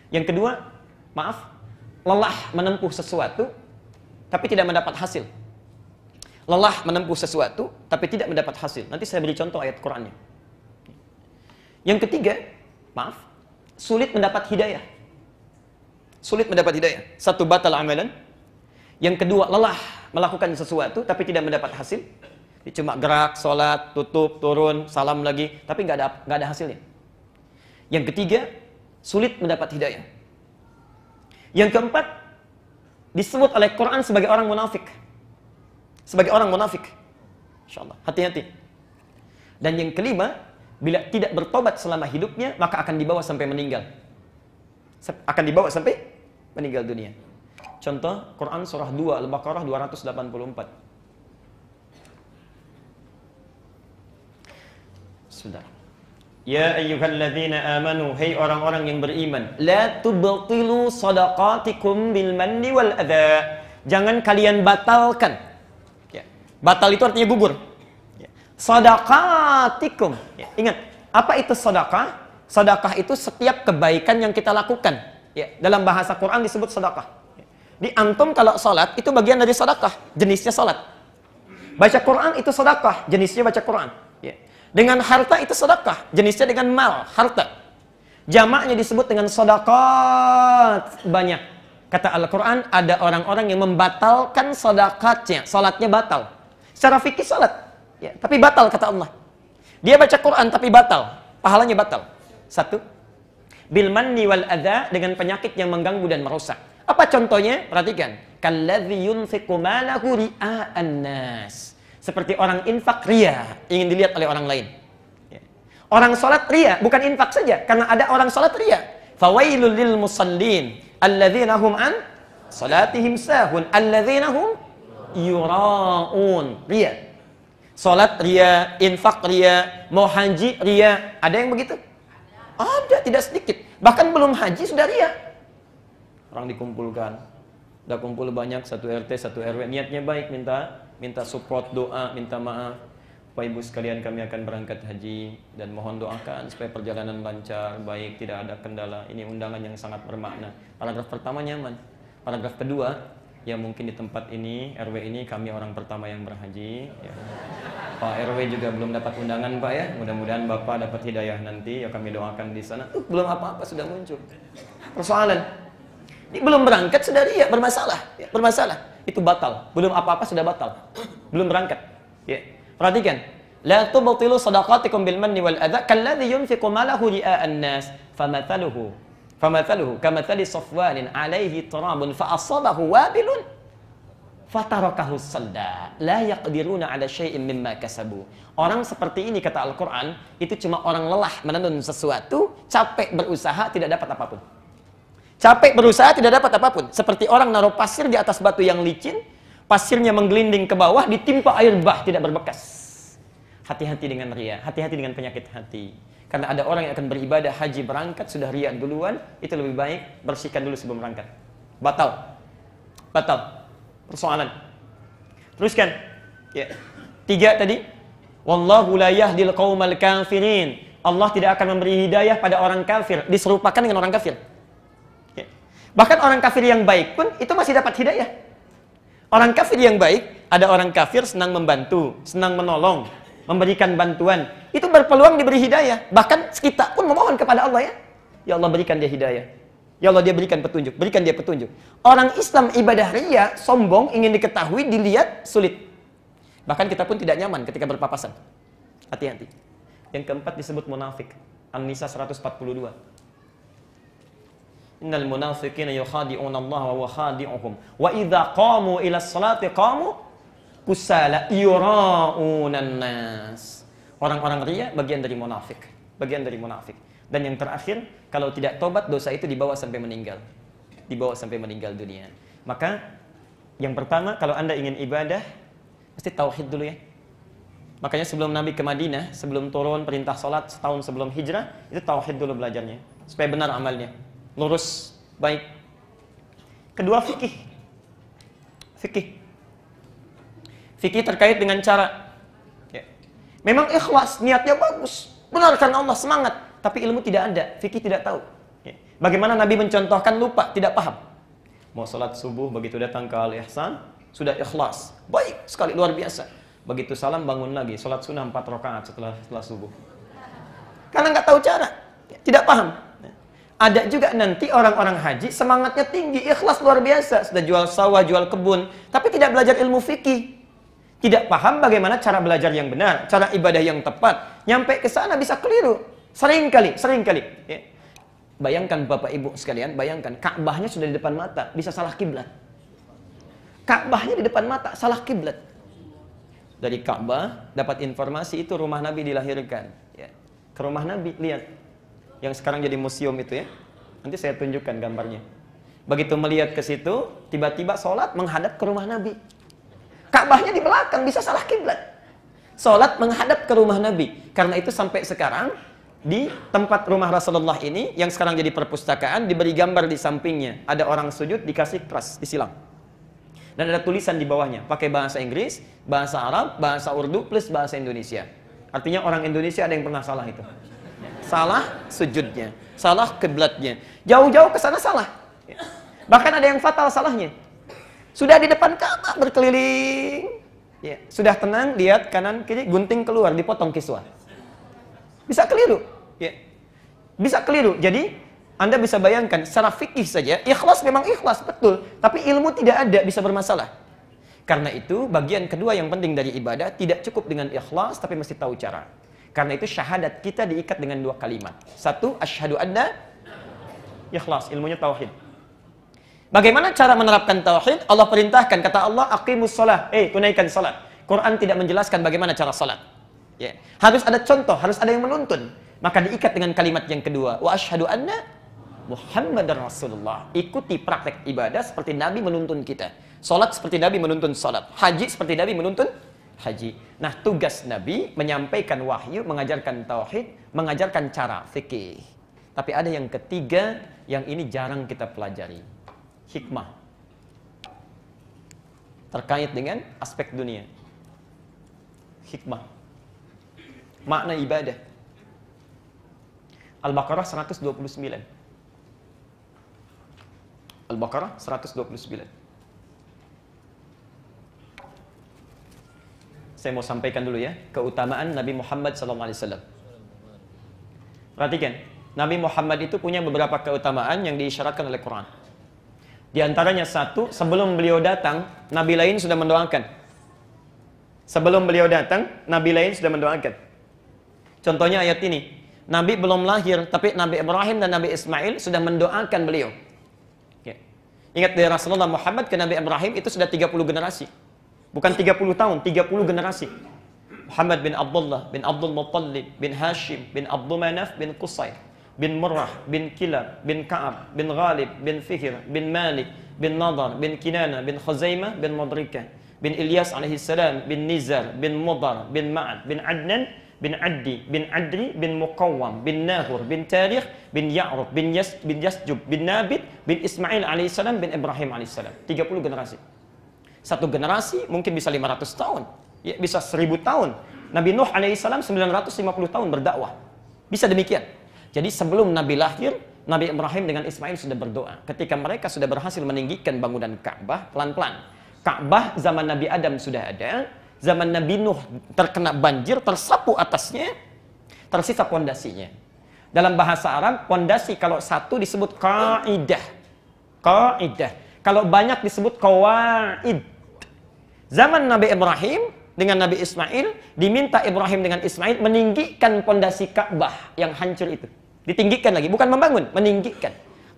Yang kedua, lelah menempuh sesuatu, tapi tidak mendapat hasil. Lelah menempuh sesuatu, tapi tidak mendapat hasil. Nanti saya beri contoh ayat Qur'annya. Yang ketiga, sulit mendapat hidayah. Sulit mendapat hidayah. 1, batal amalan. Yang kedua, lelah melakukan sesuatu, tapi tidak mendapat hasil. Cuma gerak, sholat, tutup, turun, salam lagi, tapi nggak ada hasilnya. Yang ketiga, sulit mendapat hidayah. Yang keempat, disebut oleh Quran sebagai orang munafik. Sebagai orang munafik. Insyaallah, hati-hati. Dan yang kelima, bila tidak bertobat selama hidupnya, maka akan dibawa sampai meninggal. Akan dibawa sampai meninggal dunia. Contoh, Quran surah 2, Al-Baqarah 284. Sudah. Ya ayyuhalladzina amanu, hai orang-orang yang beriman, la tubtilu shadaqatikum bil manni wal adza. Jangan kalian batalkan. Ya. Batal itu artinya gugur. Ya. Shadaqatikum. Ya. Ingat, apa itu sedekah? Sedekah itu setiap kebaikan yang kita lakukan. Ya. Dalam bahasa Quran disebut sedekah. Ya. Di antum kalau salat itu bagian dari sedekah, jenisnya salat. Baca Quran itu sedekah, jenisnya baca Quran. Ya. Dengan harta itu sedekah, jenisnya dengan mal, harta. Jamaknya disebut dengan sedekah banyak. Kata Al-Quran, ada orang-orang yang membatalkan sedekahnya, salatnya batal. Secara fikih salat, ya, tapi batal kata Allah. Dia baca Quran tapi batal, pahalanya batal. 1, bil manni wal adza, dengan penyakit yang mengganggu dan merusak. Apa contohnya? Perhatikan. Kalladzi yunfiqu malahu ria'an nas. Seperti orang infak ria, ingin dilihat oleh orang lain. Orang sholat ria, bukan infak saja, karena ada orang sholat ria. Fawailul lil musallin, alladzina hum an salatihim sahun, alladzina hum yura'un. Ria. Sholat ria, infak ria, mau haji ria. Ada yang begitu? Ada, tidak sedikit. Bahkan belum haji sudah ria. Orang dikumpulkan, udah kumpul banyak, satu RT, satu RW, niatnya baik, minta support, doa, minta maaf. Bapak Ibu sekalian, kami akan berangkat haji dan mohon doakan supaya perjalanan lancar, baik, tidak ada kendala. Ini undangan yang sangat bermakna. Paragraf pertama nyaman. Paragraf kedua, ya mungkin di tempat ini, RW ini kami orang pertama yang berhaji. Ya. Pak RW juga belum dapat undangan Pak ya. Mudah-mudahan Bapak dapat hidayah nanti. Ya kami doakan di sana. Belum apa-apa sudah muncul persoalan. Ini belum berangkat sudah dia bermasalah. Ya, bermasalah. Itu batal. Belum apa-apa sudah batal. Belum berangkat. Ya. Perhatikan. La tubtilu shadaqatikum bil manni wal adza kalladzi yunfiqu malahu ria'an nas famathaluhu kamathali safwanin 'alaihi turabun fa asabahu wabilun fatarakahu salda la yaqdiruna 'ala syai'in mimma kasabu. Orang seperti ini kata Al-Qur'an itu cuma orang lelah menenun sesuatu, capek berusaha tidak dapat apapun. Capek berusaha tidak dapat apapun. Seperti orang naruh pasir di atas batu yang licin, pasirnya menggelinding ke bawah, ditimpa air bah, tidak berbekas. Hati-hati dengan riya, hati-hati dengan penyakit hati. Karena ada orang yang akan beribadah haji berangkat, sudah riya duluan, itu lebih baik bersihkan dulu sebelum berangkat. Batal. Batal. Persoalan. Teruskan. Ya. 3 tadi. Wallahu la yahdil qaumal kafirin. Allah tidak akan memberi hidayah pada orang kafir. Diserupakan dengan orang kafir. Ya. Bahkan orang kafir yang baik pun itu masih dapat hidayah. Orang kafir yang baik, ada orang kafir senang membantu, senang menolong, memberikan bantuan, itu berpeluang diberi hidayah. Bahkan kita pun memohon kepada Allah, ya ya Allah berikan dia hidayah, ya Allah dia berikan petunjuk, berikan dia petunjuk. Orang Islam ibadah riya, sombong, ingin diketahui, dilihat, sulit. Bahkan kita pun tidak nyaman ketika berpapasan. Hati-hati. Yang keempat disebut munafik. An-Nisa 142. Innal munafiqina yukhadi'una Allah wa huwa khadi'uhum wa idza qamu ila sholati qamu kusala yura'unan nas. Orang-orang riya bagian dari munafik, bagian dari munafik. Dan yang terakhir, kalau tidak tobat dosa itu dibawa sampai meninggal. Dibawa sampai meninggal dunia. Maka yang pertama, kalau Anda ingin ibadah, mesti tauhid dulu ya. Makanya sebelum Nabi ke Madinah, sebelum turun perintah salat setahun sebelum hijrah, itu tauhid dulu belajarnya supaya benar amalnya. Lurus Baik. Kedua, fikih. Fikih. Fikih terkait dengan cara. Ya. Memang ikhlas, niatnya bagus. Benar karena Allah, semangat. Tapi ilmu tidak ada, fikih tidak tahu. Ya. Bagaimana Nabi mencontohkan lupa, tidak paham. Mau sholat subuh, begitu datang ke Al-Ihsan, sudah ikhlas. Baik sekali, luar biasa. Begitu salam, bangun lagi. Sholat sunnah 4 rakaat setelah subuh. Karena nggak tahu cara. Tidak paham. Ada juga nanti orang-orang haji semangatnya tinggi, ikhlas luar biasa, sudah jual sawah, jual kebun, tapi tidak belajar ilmu fikih. Tidak paham bagaimana cara belajar yang benar, cara ibadah yang tepat. Nyampe ke sana bisa keliru. Sering kali. Ya. Bayangkan Bapak Ibu sekalian, bayangkan Ka'bahnya sudah di depan mata, bisa salah kiblat. Ka'bahnya di depan mata, salah kiblat. Dari Ka'bah dapat informasi itu rumah Nabi dilahirkan. Ya. Ke rumah Nabi, lihat. Yang sekarang jadi museum itu ya. Nanti saya tunjukkan gambarnya. Begitu melihat ke situ, tiba-tiba sholat menghadap ke rumah Nabi. Ka'bahnya di belakang, bisa salah kiblat. Sholat menghadap ke rumah Nabi. Karena itu sampai sekarang, di tempat rumah Rasulullah ini, yang sekarang jadi perpustakaan, diberi gambar di sampingnya. Ada orang sujud, dikasih keras, disilang. Dan ada tulisan di bawahnya, pakai bahasa Inggris, bahasa Arab, bahasa Urdu, plus bahasa Indonesia. Artinya orang Indonesia ada yang pernah salah itu. Salah sujudnya, salah kiblatnya. Jauh-jauh ke sana salah. Bahkan ada yang fatal salahnya. Sudah di depan Ka'bah berkeliling. Ya. Sudah tenang, lihat kanan kiri, gunting keluar, dipotong kiswah. Bisa keliru. Ya. Bisa keliru. Jadi, Anda bisa bayangkan, secara fikih saja, ikhlas memang ikhlas, betul. Tapi ilmu tidak ada, bisa bermasalah. Karena itu, bagian kedua yang penting dari ibadah, tidak cukup dengan ikhlas, tapi mesti tahu cara. Karena itu syahadat kita diikat dengan 2 kalimat. 1, asyhadu anna, ikhlas, ilmunya tauhid. Bagaimana cara menerapkan tauhid? Allah perintahkan, kata Allah, aqimus shalah, tunaikan salat. Quran tidak menjelaskan bagaimana cara salat. Ya. Harus ada contoh, harus ada yang menuntun. Maka diikat dengan kalimat yang kedua, wa asyhadu anna Muhammadar Rasulullah. Ikuti praktek ibadah seperti Nabi menuntun kita. Salat seperti Nabi menuntun salat. Haji seperti Nabi menuntun haji. Nah, tugas Nabi menyampaikan wahyu, mengajarkan tauhid, mengajarkan cara fikih. Tapi ada yang ketiga, yang ini jarang kita pelajari. Hikmah. Terkait dengan aspek dunia. Hikmah. Makna ibadah. Al-Baqarah 129. Al-Baqarah 129. Saya mau sampaikan dulu ya, keutamaan Nabi Muhammad SAW. Perhatikan, Nabi Muhammad itu punya beberapa keutamaan yang diisyaratkan oleh Quran. Di antaranya satu, sebelum beliau datang, Nabi lain sudah mendoakan. Sebelum beliau datang, Nabi lain sudah mendoakan. Contohnya ayat ini, Nabi belum lahir, tapi Nabi Ibrahim dan Nabi Ismail sudah mendoakan beliau. Ya. Ingat dari Rasulullah Muhammad ke Nabi Ibrahim itu sudah 30 generasi. Bukan 30 tahun, 30 generasi. Muhammad bin Abdullah, bin Abdul Muttalib, bin Hashim, bin Abdul Manaf, bin Qusay, bin Murrah, bin Kilab, bin Ka'ab, bin Ghalib, bin Fihr, bin Malik, bin Nadar, bin Kinana, bin Khuzaimah, bin Mudrikah, bin Ilyas alaihissalam, bin Nizar, bin Mudar, bin Ma'ad, bin Adnan, bin Addi, bin Adri, bin Muqawwam, bin Nahur, bin Tarikh, bin Ya'rub, bin Yasjub, bin Nabit, bin Ismail alaihissalam, bin Ibrahim alaihissalam. 30 generasi. Satu generasi mungkin bisa 500 tahun, ya, bisa 1000 tahun. Nabi Nuh alaihissalam 950 tahun berdakwah. Bisa demikian. Jadi sebelum Nabi lahir, Nabi Ibrahim dengan Ismail sudah berdoa. Ketika mereka sudah berhasil meninggikan bangunan Ka'bah, pelan-pelan. Ka'bah zaman Nabi Adam sudah ada, zaman Nabi Nuh terkena banjir, tersapu atasnya, tersisa pondasinya. Dalam bahasa Arab, pondasi kalau satu disebut qa'idah. Qa'idah. Kalau banyak disebut qawaid. Zaman Nabi Ibrahim dengan Nabi Ismail, diminta Ibrahim dengan Ismail meninggikan pondasi Ka'bah yang hancur itu. Ditinggikan lagi, bukan membangun, meninggikan.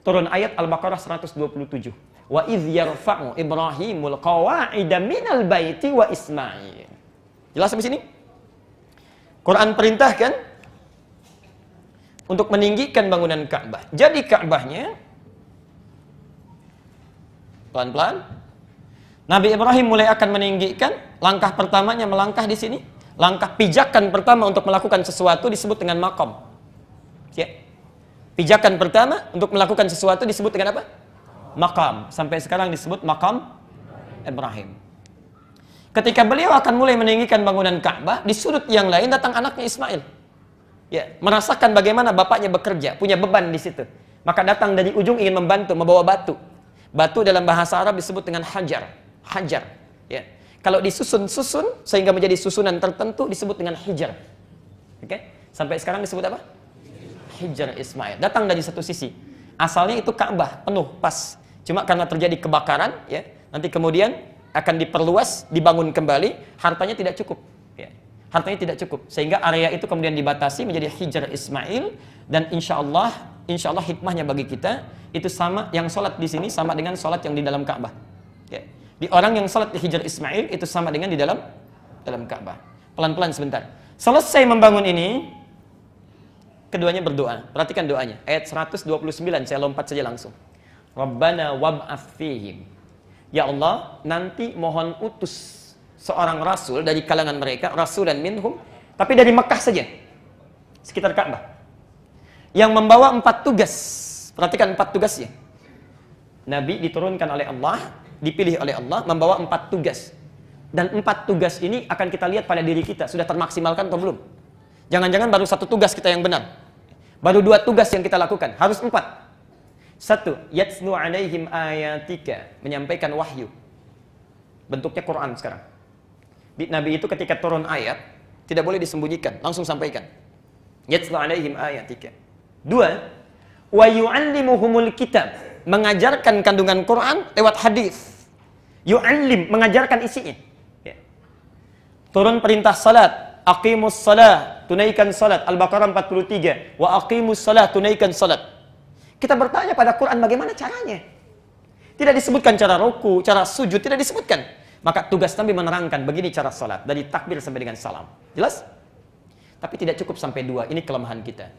Turun ayat Al-Baqarah 127. Wa idh yarfa'u Ibrahimul qawa'ida minal baiti wa Ismail. Jelas sampai sini? Quran perintahkan untuk meninggikan bangunan Ka'bah. Jadi Ka'bahnya pelan-pelan Nabi Ibrahim mulai akan meninggikan. Langkah pertamanya melangkah di sini. Langkah pijakan pertama untuk melakukan sesuatu disebut dengan makom. Ya. Pijakan pertama untuk melakukan sesuatu disebut dengan apa? Maqam. Sampai sekarang disebut Maqam Ibrahim. Ketika beliau akan mulai meninggikan bangunan Ka'bah, di sudut yang lain datang anaknya Ismail. Ya, merasakan bagaimana bapaknya bekerja, punya beban di situ. Maka datang dari ujung ingin membantu, membawa batu. Batu dalam bahasa Arab disebut dengan hajar. Hajar. Ya. Kalau disusun-susun sehingga menjadi susunan tertentu disebut dengan hijar. Oke? Sampai sekarang disebut apa? Hijar Ismail. Datang dari satu sisi. Asalnya itu Ka'bah penuh pas. Cuma karena terjadi kebakaran, ya, nanti kemudian akan diperluas, dibangun kembali, hartanya tidak cukup. Ya. Hartanya tidak cukup. Sehingga area itu kemudian dibatasi menjadi Hijar Ismail. Dan insya Allah hikmahnya bagi kita, itu sama, yang sholat di sini sama dengan sholat yang di dalam Ka'bah. Ya. Di orang yang sholat di Hijar Ismail, itu sama dengan di dalam Ka'bah. Pelan-pelan sebentar. Selesai membangun ini, keduanya berdoa. Perhatikan doanya. Ayat 129, saya lompat saja langsung. Rabbana wab'ats fihim. Ya Allah, nanti mohon utus seorang rasul dari kalangan mereka, rasulan minhum, tapi dari Mekah saja, sekitar Ka'bah, yang membawa 4 tugas. Perhatikan 4 tugasnya. Nabi diturunkan oleh Allah, dipilih oleh Allah, membawa 4 tugas. Dan 4 tugas ini akan kita lihat pada diri kita, sudah termaksimalkan atau belum. Jangan-jangan baru 1 tugas kita yang benar, baru 2 tugas yang kita lakukan, harus 4. 1, yatslu alaihim ayatika, menyampaikan wahyu. Bentuknya Quran sekarang. Nabi itu ketika turun ayat, tidak boleh disembunyikan, langsung sampaikan. Yatslu alaihim ayatika. 2, wa yu'allimuhumul kitab, mengajarkan kandungan Quran lewat hadis. Yu'allim, mengajarkan isinya. Ya. Turun perintah salat, aqimus salah, tunaikan salat. Al-Baqarah 43, wa aqimus salah, tunaikan salat. Kita bertanya pada Quran bagaimana caranya. Tidak disebutkan cara ruku, cara sujud, tidak disebutkan. Maka tugas Nabi menerangkan begini cara salat, dari takbir sampai dengan salam. Jelas? Tapi tidak cukup sampai 2, ini kelemahan kita.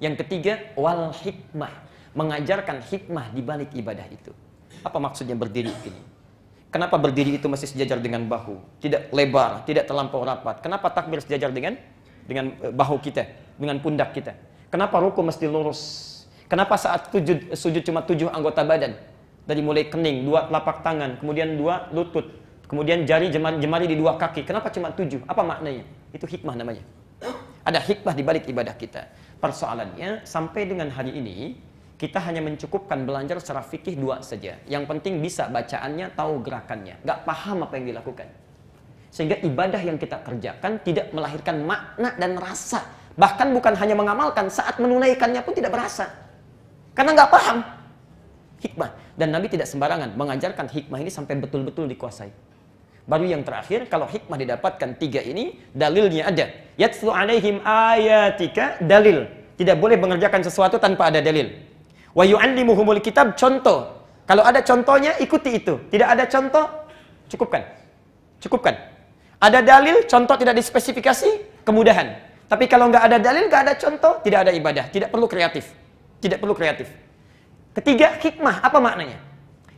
Yang ketiga, wal hikmah, mengajarkan hikmah di balik ibadah itu. Apa maksudnya berdiri ini? Kenapa berdiri itu masih sejajar dengan bahu? Tidak lebar, tidak terlampau rapat. Kenapa takbir sejajar dengan bahu kita, dengan pundak kita? Kenapa ruku mesti lurus? Kenapa saat sujud cuma 7 anggota badan? Dari mulai kening, 2 telapak tangan, kemudian 2 lutut, kemudian jemari di 2 kaki. Kenapa cuma 7? Apa maknanya? Itu hikmah namanya. Ada hikmah di balik ibadah kita. Persoalannya, sampai dengan hari ini, kita hanya mencukupkan belajar secara fikih 2 saja. Yang penting bisa bacaannya, tahu gerakannya. Nggak paham apa yang dilakukan. Sehingga ibadah yang kita kerjakan tidak melahirkan makna dan rasa. Bahkan bukan hanya mengamalkan, saat menunaikannya pun tidak berasa. Karena nggak paham hikmah. Dan Nabi tidak sembarangan mengajarkan hikmah ini sampai betul-betul dikuasai. Baru yang terakhir, kalau hikmah didapatkan 3 ini, dalilnya ada. Yatslu alaihim ayatika, dalil. Tidak boleh mengerjakan sesuatu tanpa ada dalil. Wa yu'allimuhumul kitab, contoh. Kalau ada contohnya, ikuti itu. Tidak ada contoh, cukupkan. Cukupkan. Ada dalil, contoh tidak dispesifikasi, kemudahan. Tapi kalau nggak ada dalil, nggak ada contoh, tidak ada ibadah. Tidak perlu kreatif. Tidak perlu kreatif. Ketiga, hikmah. Apa maknanya?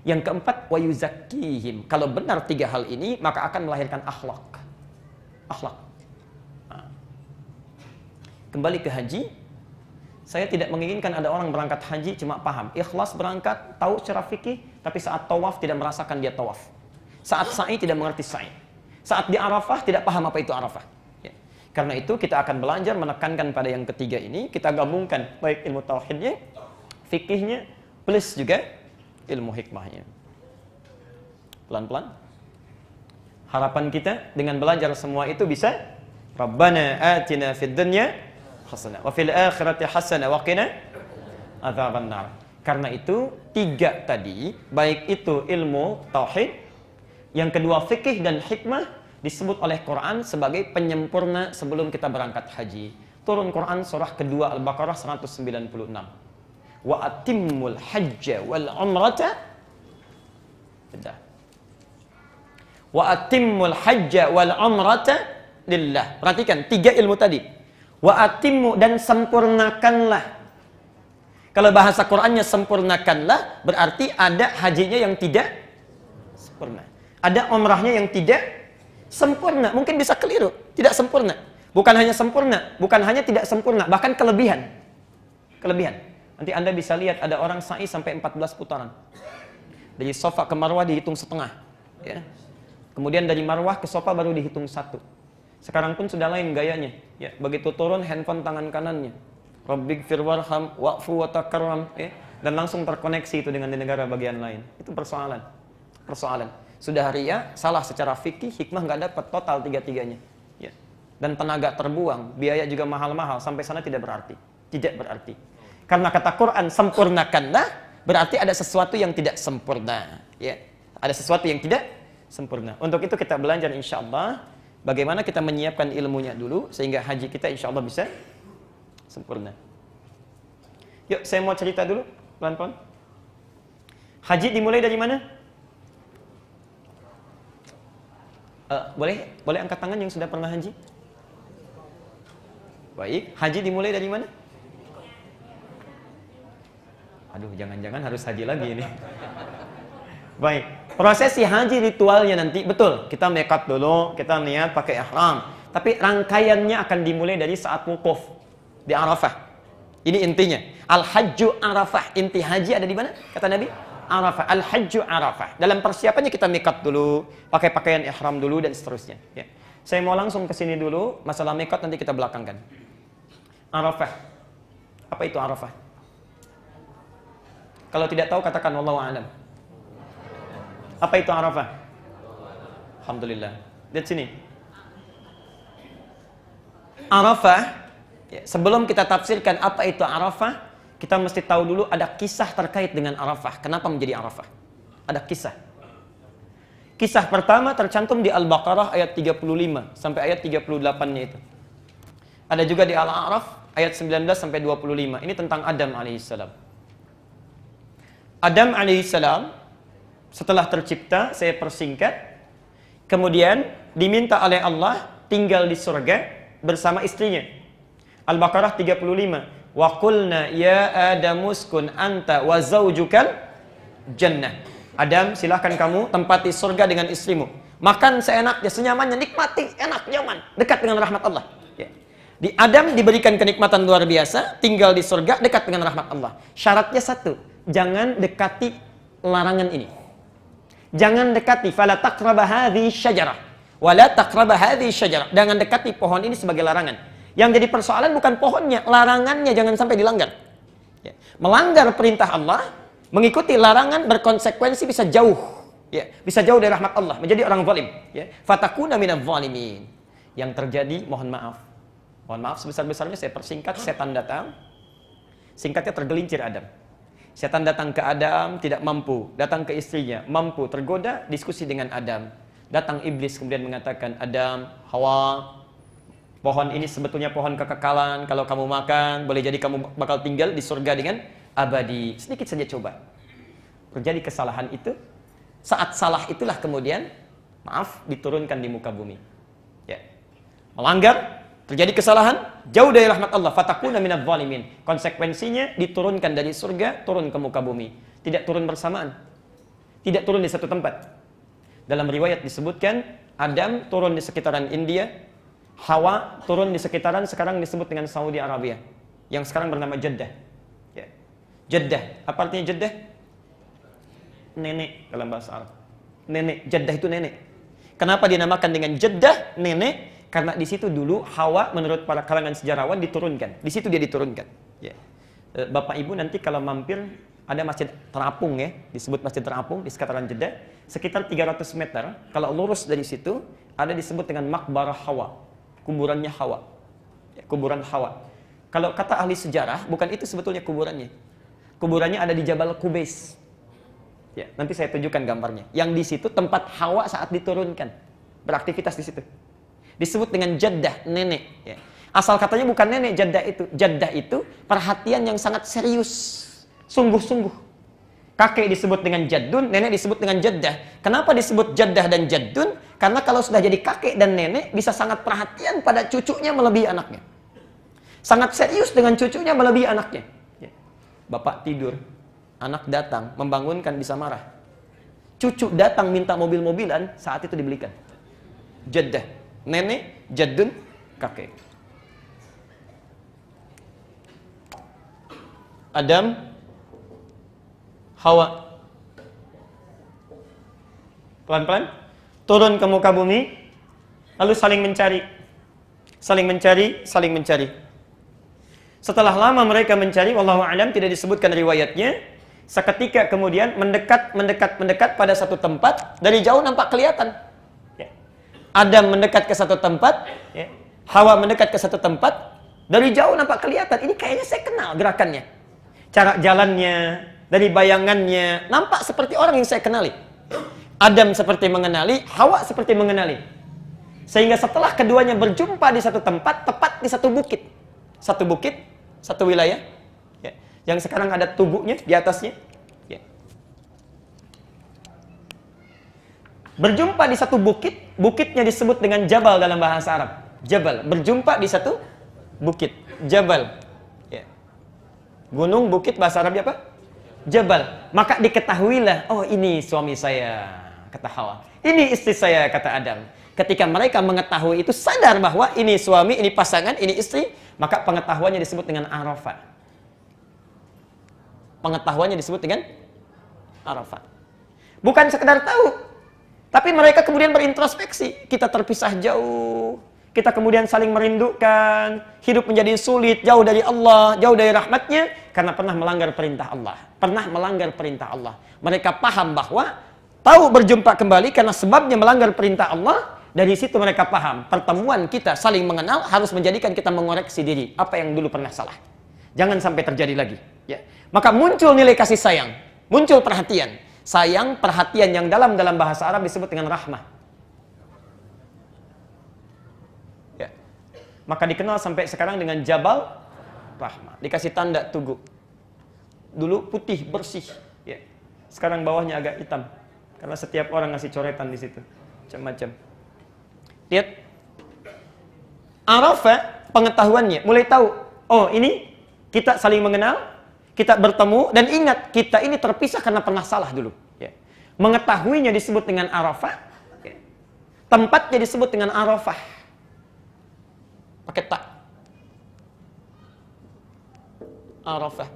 Yang keempat, wa yuzakkihim. Kalau benar 3 hal ini, maka akan melahirkan akhlak. Akhlak. Nah. Kembali ke haji, saya tidak menginginkan ada orang berangkat haji cuma paham. Ikhlas berangkat, tahu secara fikih, tapi saat tawaf tidak merasakan dia tawaf. Saat sa'i tidak mengerti sa'i. Saat di Arafah tidak paham apa itu Arafah. Karena itu kita akan belajar menekankan pada yang ketiga ini, kita gabungkan baik ilmu tauhidnya, fikihnya, plus juga ilmu hikmahnya. Pelan-pelan. Harapan kita dengan belajar semua itu bisa Rabbana atina fid dunya hasanah wa fil akhirati hasanah wa qina adzabannar. Karena itu 3 tadi, baik itu ilmu tauhid, yang kedua fikih dan hikmah, disebut oleh Quran sebagai penyempurna sebelum kita berangkat haji. Turun Quran surah kedua Al-Baqarah 196. Wa atimmul hajja wal umrata. Wa atimmul hajja wal umrata lillah. Perhatikan 3 ilmu tadi. Wa atimmu, dan sempurnakanlah. Kalau bahasa Qurannya sempurnakanlah, berarti ada hajinya yang tidak sempurna. Ada umrahnya yang tidak sempurna, mungkin bisa keliru, tidak sempurna. Bukan hanya sempurna, bukan hanya tidak sempurna, bahkan kelebihan. Kelebihan. Nanti Anda bisa lihat ada orang sa'i sampai 14 putaran. Dari Safa ke Marwah dihitung setengah. Ya. Kemudian dari Marwah ke Safa baru dihitung 1. Sekarang pun sudah lain gayanya. Ya. Begitu turun handphone tangan kanannya. Rabbighfir warham wa'fu wa takarram. Ya. Dan langsung terkoneksi itu dengan di negara bagian lain. Itu persoalan. Sudah ria, salah secara fikih, hikmah nggak dapat total tiga-tiganya. Ya. Dan tenaga terbuang, biaya juga mahal-mahal, sampai sana tidak berarti. Tidak berarti. Karena kata Quran, sempurnakanlah, berarti ada sesuatu yang tidak sempurna. Ya. Ada sesuatu yang tidak sempurna. Untuk itu kita belajar insya Allah, bagaimana kita menyiapkan ilmunya dulu, sehingga haji kita insya Allah bisa sempurna. Yuk, saya mau cerita dulu, pelan-pelan. Haji dimulai dari mana? Boleh angkat tangan yang sudah pernah haji? Baik, haji dimulai dari mana? Aduh, jangan-jangan harus haji lagi ini. Baik, prosesi haji ritualnya nanti, betul, kita mekat dulu, kita niat pakai ihram. Tapi rangkaiannya akan dimulai dari saat wukuf di Arafah. Ini intinya. Al-Hajju Arafah. Inti haji ada di mana? Kata Nabi, Arafah. Al-Hajju Arafah. Dalam persiapannya kita mekat dulu, pakai pakaian ihram dulu dan seterusnya. Ya. Saya mau langsung ke sini dulu, masalah mekat nanti kita belakangkan. Arafah. Apa itu Arafah? Kalau tidak tahu katakan wallahu a'lam. Apa itu Arafah? Alhamdulillah. Lihat sini. Arafah, ya, sebelum kita tafsirkan apa itu Arafah, kita mesti tahu dulu ada kisah terkait dengan Arafah. Kenapa menjadi Arafah? Ada kisah. Kisah pertama tercantum di Al-Baqarah ayat 35 sampai ayat 38-nya itu. Ada juga di Al-A'raf ayat 19 sampai 25. Ini tentang Adam alaihissalam. Adam alaihissalam setelah tercipta, saya persingkat, kemudian diminta oleh Allah tinggal di surga bersama istrinya. Al-Baqarah 35. Wa qulna ya Adamu uskun anta wa zaujukal jannah. Adam, silahkan kamu tempati surga dengan istrimu. Makan seenaknya, senyamannya, nikmati, enak, nyaman, dekat dengan rahmat Allah. Ya. Di Adam diberikan kenikmatan luar biasa, tinggal di surga, dekat dengan rahmat Allah. Syaratnya satu, jangan dekati larangan ini. Jangan dekati fala taqraba hadhihi syajarah wala taqraba hadhihi syajarah. Jangan dekati pohon ini sebagai larangan. Yang jadi persoalan bukan pohonnya, larangannya jangan sampai dilanggar. Ya. Melanggar perintah Allah, mengikuti larangan berkonsekuensi bisa jauh, ya, bisa jauh dari rahmat Allah, menjadi orang zalim, ya. Fatakuna minadz zalimin. Yang terjadi, mohon maaf sebesar-besarnya, saya persingkat, setan datang. Singkatnya, tergelincir Adam. Setan datang ke Adam, tidak mampu. Datang ke istrinya, mampu. Tergoda, diskusi dengan Adam. Datang iblis kemudian mengatakan, Adam, Hawa, pohon ini sebetulnya pohon kekekalan. Kalau kamu makan, boleh jadi kamu bakal tinggal di surga dengan abadi. Sedikit saja coba. Terjadi kesalahan itu. Saat salah itulah kemudian, maaf, diturunkan di muka bumi. Ya. Melanggar, terjadi kesalahan, jauh dari rahmat Allah. Fatakuna minadz zalimin. Konsekuensinya diturunkan dari surga, turun ke muka bumi. Tidak turun bersamaan. Tidak turun di satu tempat. Dalam riwayat disebutkan, Adam turun di sekitaran India, Hawa turun di sekitaran sekarang disebut dengan Saudi Arabia, yang sekarang bernama Jeddah. Ya. Jeddah. Apa artinya Jeddah? Nenek dalam bahasa Arab. Nenek. Jeddah itu nenek. Kenapa dinamakan dengan Jeddah, nenek? Karena di situ dulu Hawa menurut para kalangan sejarawan diturunkan. Di situ dia diturunkan. Ya. Bapak Ibu nanti kalau mampir ada masjid terapung, ya, disebut masjid terapung di sekitaran Jeddah, sekitar 300 meter. Kalau lurus dari situ ada disebut dengan Maqbarah Hawa, kuburannya Hawa. Ya, kuburan Hawa. Kalau kata ahli sejarah, bukan itu sebetulnya kuburannya. Kuburannya ada di Jabal Qubais. Ya, nanti saya tunjukkan gambarnya. Yang di situ tempat Hawa saat diturunkan, beraktivitas di situ. Disebut dengan Jeddah, nenek. Ya. Asal katanya bukan nenek Jeddah itu. Jeddah itu perhatian yang sangat serius, sungguh-sungguh. Kakek disebut dengan Jaddun, nenek disebut dengan Jeddah. Kenapa disebut Jeddah dan Jaddun? Karena kalau sudah jadi kakek dan nenek, bisa sangat perhatian pada cucunya melebihi anaknya. Sangat serius dengan cucunya melebihi anaknya. Ya. Bapak tidur, anak datang, membangunkan, bisa marah. Cucu datang minta mobil-mobilan, saat itu dibelikan. Jeddah. Nenek, Jaddun, kakek. Adam, Hawa. Pelan-pelan turun ke muka bumi, lalu saling mencari. Saling mencari, saling mencari. Setelah lama mereka mencari, wallahu a'lam, tidak disebutkan riwayatnya, seketika kemudian mendekat pada satu tempat, dari jauh nampak kelihatan. Ya. Adam mendekat ke satu tempat, ya. Hawa mendekat ke satu tempat, dari jauh nampak kelihatan. Ini kayaknya saya kenal gerakannya. Cara jalannya, dari bayangannya, nampak seperti orang yang saya kenali. Adam seperti mengenali, Hawa seperti mengenali. Sehingga setelah keduanya berjumpa di satu tempat, tepat di satu bukit. Satu bukit, satu wilayah. Ya. Yang sekarang ada tubuhnya di atasnya. Ya. Berjumpa di satu bukit, bukitnya disebut dengan Jabal dalam bahasa Arab. Jabal, berjumpa di satu bukit. Jabal. Ya. Gunung, bukit, bahasa Arabnya apa? Jabal. Maka diketahuilah, oh ini suami saya, kata Hawa. Ini istri saya, kata Adam. Ketika mereka mengetahui itu, sadar bahwa ini suami, ini pasangan, ini istri, maka pengetahuannya disebut dengan Arafah. Pengetahuannya disebut dengan Arafah. Bukan sekedar tahu, tapi mereka kemudian berintrospeksi. Kita terpisah jauh, kita kemudian saling merindukan, hidup menjadi sulit, jauh dari Allah, jauh dari rahmatnya, karena pernah melanggar perintah Allah. Pernah melanggar perintah Allah. Mereka paham bahwa tahu berjumpa kembali karena sebabnya melanggar perintah Allah. Dari situ mereka paham, pertemuan kita saling mengenal harus menjadikan kita mengoreksi diri. Apa yang dulu pernah salah. Jangan sampai terjadi lagi. Ya. Maka muncul nilai kasih sayang. Muncul perhatian. Sayang, perhatian yang dalam bahasa Arab disebut dengan rahmah. Ya. Maka dikenal sampai sekarang dengan Jabal Rahmah. Dikasih tanda tugu. Dulu putih, bersih. Ya. Sekarang bawahnya agak hitam. Karena setiap orang ngasih coretan di situ. Macam-macam. Lihat. Arafah pengetahuannya. Mulai tahu. Oh ini kita saling mengenal. Kita bertemu. Dan ingat kita ini terpisah karena pernah salah dulu. Ya. Mengetahuinya disebut dengan Arafah. Ya. Tempatnya disebut dengan Arafah. Pakai tak. Arafah.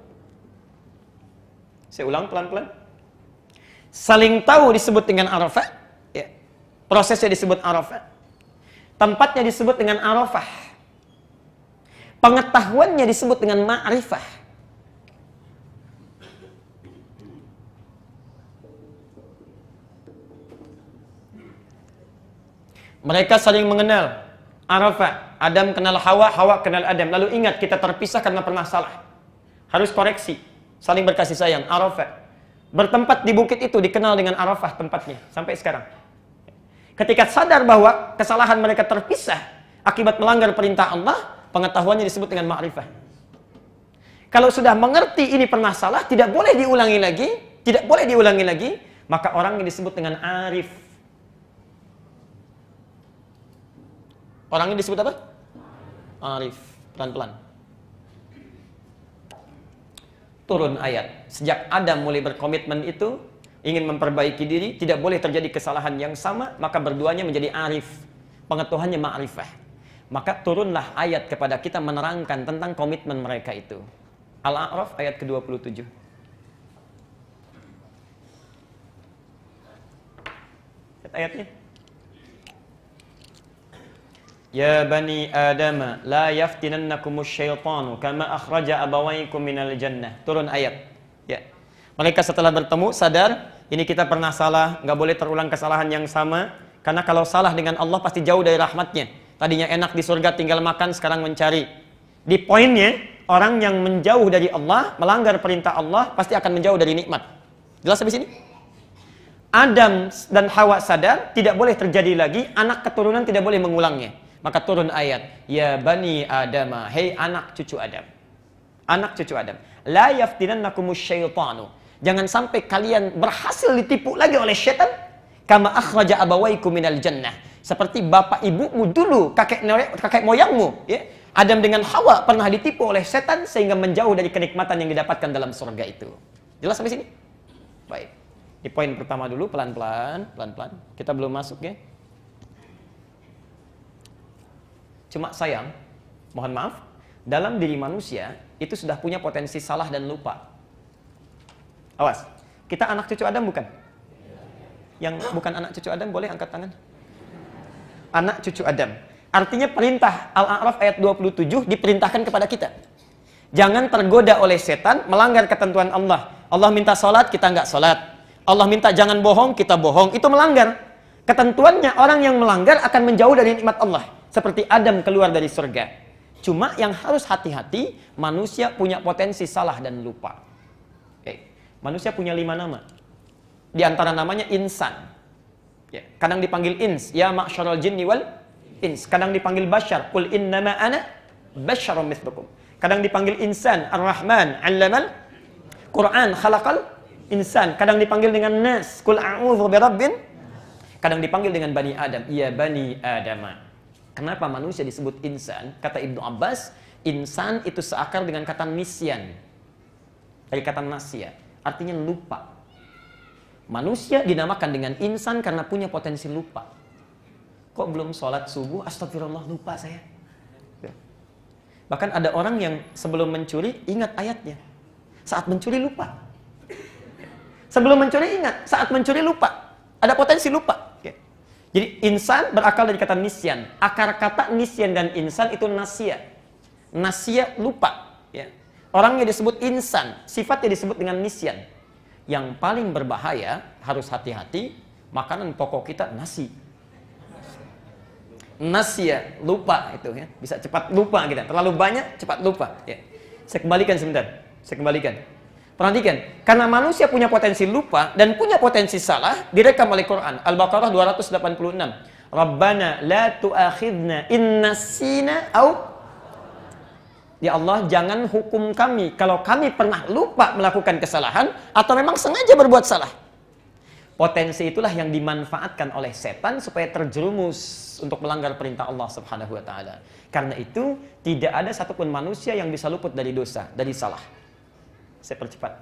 Saya ulang pelan-pelan. Saling tahu disebut dengan Arafah. Ya. Prosesnya disebut Arafah. Tempatnya disebut dengan Arafah. Pengetahuannya disebut dengan Ma'rifah. Mereka saling mengenal. Arafah. Adam kenal Hawa, Hawa kenal Adam. Lalu ingat kita terpisah karena pernah salah. Harus koreksi. Saling berkasih sayang. Arafah. Bertempat di bukit itu dikenal dengan Arafah tempatnya. Sampai sekarang. Ketika sadar bahwa kesalahan mereka terpisah akibat melanggar perintah Allah, pengetahuannya disebut dengan ma'rifah. Kalau sudah mengerti ini pernah salah, tidak boleh diulangi lagi, maka orang yang disebut dengan arif. Orang ini disebut apa? Arif. Pelan-pelan. Turun ayat. Sejak Adam mulai berkomitmen itu, ingin memperbaiki diri, tidak boleh terjadi kesalahan yang sama, maka berduanya menjadi arif. Pengetahuannya ma'rifah. Maka turunlah ayat kepada kita menerangkan tentang komitmen mereka itu. Al-A'raf ayat ke-27. Lihat ayatnya. Ya bani Adam, la yaftinannakumus syaitanu kama akhraja abawaykum minal jannah. Turun ayat. Ya. Mereka setelah bertemu sadar, ini kita pernah salah, nggak boleh terulang kesalahan yang sama. Karena kalau salah dengan Allah pasti jauh dari rahmatnya. Tadinya enak di surga tinggal makan, sekarang mencari. Di poinnya, orang yang menjauh dari Allah, melanggar perintah Allah, pasti akan menjauh dari nikmat. Jelas sampai sini? Adam dan Hawa sadar, tidak boleh terjadi lagi, anak keturunan tidak boleh mengulangnya. Maka turun ayat, ya bani Adam, hei anak cucu Adam. Anak cucu Adam. La yaftinannakumus syaitanu. Jangan sampai kalian berhasil ditipu lagi oleh syaitan. Kama akhraja abawaikum minal jannah. Seperti bapak ibumu dulu, kakek moyangmu. Ya. Adam dengan Hawa pernah ditipu oleh setan sehingga menjauh dari kenikmatan yang didapatkan dalam surga itu. Jelas sampai sini? Baik. Di poin pertama dulu, pelan-pelan. Kita belum masuk ya. Cuma sayang, mohon maaf, dalam diri manusia itu sudah punya potensi salah dan lupa. Awas, kita anak cucu Adam bukan? Yang bukan anak cucu Adam boleh angkat tangan. Anak cucu Adam. Artinya perintah Al-A'raf ayat 27 diperintahkan kepada kita. Jangan tergoda oleh setan melanggar ketentuan Allah. Allah minta sholat, kita nggak sholat. Allah minta jangan bohong, kita bohong. Itu melanggar. Ketentuannya orang yang melanggar akan menjauh dari nikmat Allah. Seperti Adam keluar dari surga. Cuma yang harus hati-hati, manusia punya potensi salah dan lupa. Manusia punya 5 nama. Di antara namanya insan. Kadang dipanggil ins, ya ma'syarul jinni wal ins. Kadang dipanggil bashar, qul innama ana basyarum mithlukum. Kadang dipanggil insan, ar-Rahman, 'allamal Quran, khalaqal insan. Kadang dipanggil dengan nas, qul a'udzu birabbin. Kadang dipanggil dengan bani Adam, ya bani Adama. Kenapa manusia disebut insan? Kata Ibnu Abbas, insan itu seakar dengan kata nisyan. Dari kata nasya, artinya lupa. Manusia dinamakan dengan insan karena punya potensi lupa. Kok belum sholat subuh, astagfirullah, lupa saya. Bahkan ada orang yang sebelum mencuri ingat ayatnya. Saat mencuri lupa. Sebelum mencuri ingat, saat mencuri lupa. Ada potensi lupa. Jadi insan berakal dari kata nisyan. Akar kata nisyan dan insan itu nasya. Nasya lupa. Orangnya disebut insan, sifatnya disebut dengan nisyan. Yang paling berbahaya, harus hati-hati, makanan pokok kita nasi. Nasya, lupa itu ya. Bisa cepat lupa kita. Terlalu banyak, cepat lupa. Saya kembalikan sebentar. Saya kembalikan. Perhatikan, karena manusia punya potensi lupa dan punya potensi salah, direkam oleh Quran. Al-Baqarah 286. Rabbana la tu'akhidna in nasina au. Ya Allah, jangan hukum kami kalau kami pernah lupa melakukan kesalahan atau memang sengaja berbuat salah. Potensi itulah yang dimanfaatkan oleh setan supaya terjerumus untuk melanggar perintah Allah Subhanahu wa taala. Karena itu, tidak ada satupun manusia yang bisa luput dari dosa, dari salah. Saya percepat.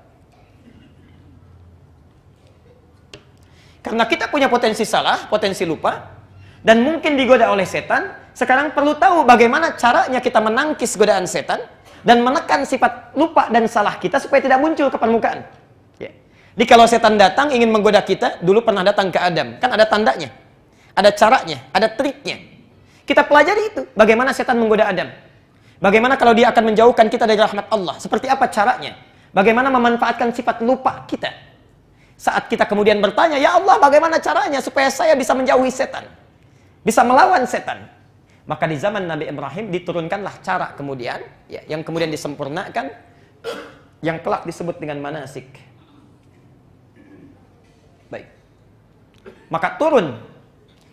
Karena kita punya potensi salah, potensi lupa, dan mungkin digoda oleh setan, sekarang perlu tahu bagaimana caranya kita menangkis godaan setan dan menekan sifat lupa dan salah kita supaya tidak muncul ke permukaan. Jadi kalau setan datang ingin menggoda kita, dulu pernah datang ke Adam, kan ada tandanya, ada caranya, ada triknya. Kita pelajari itu, bagaimana setan menggoda Adam. Bagaimana kalau dia akan menjauhkan kita dari rahmat Allah, seperti apa caranya. Bagaimana memanfaatkan sifat lupa kita. Saat kita kemudian bertanya, ya Allah bagaimana caranya supaya saya bisa menjauhi setan, bisa melawan setan. Maka di zaman Nabi Ibrahim diturunkanlah cara kemudian, yang kemudian disempurnakan, yang kelak disebut dengan manasik. Baik. Maka turun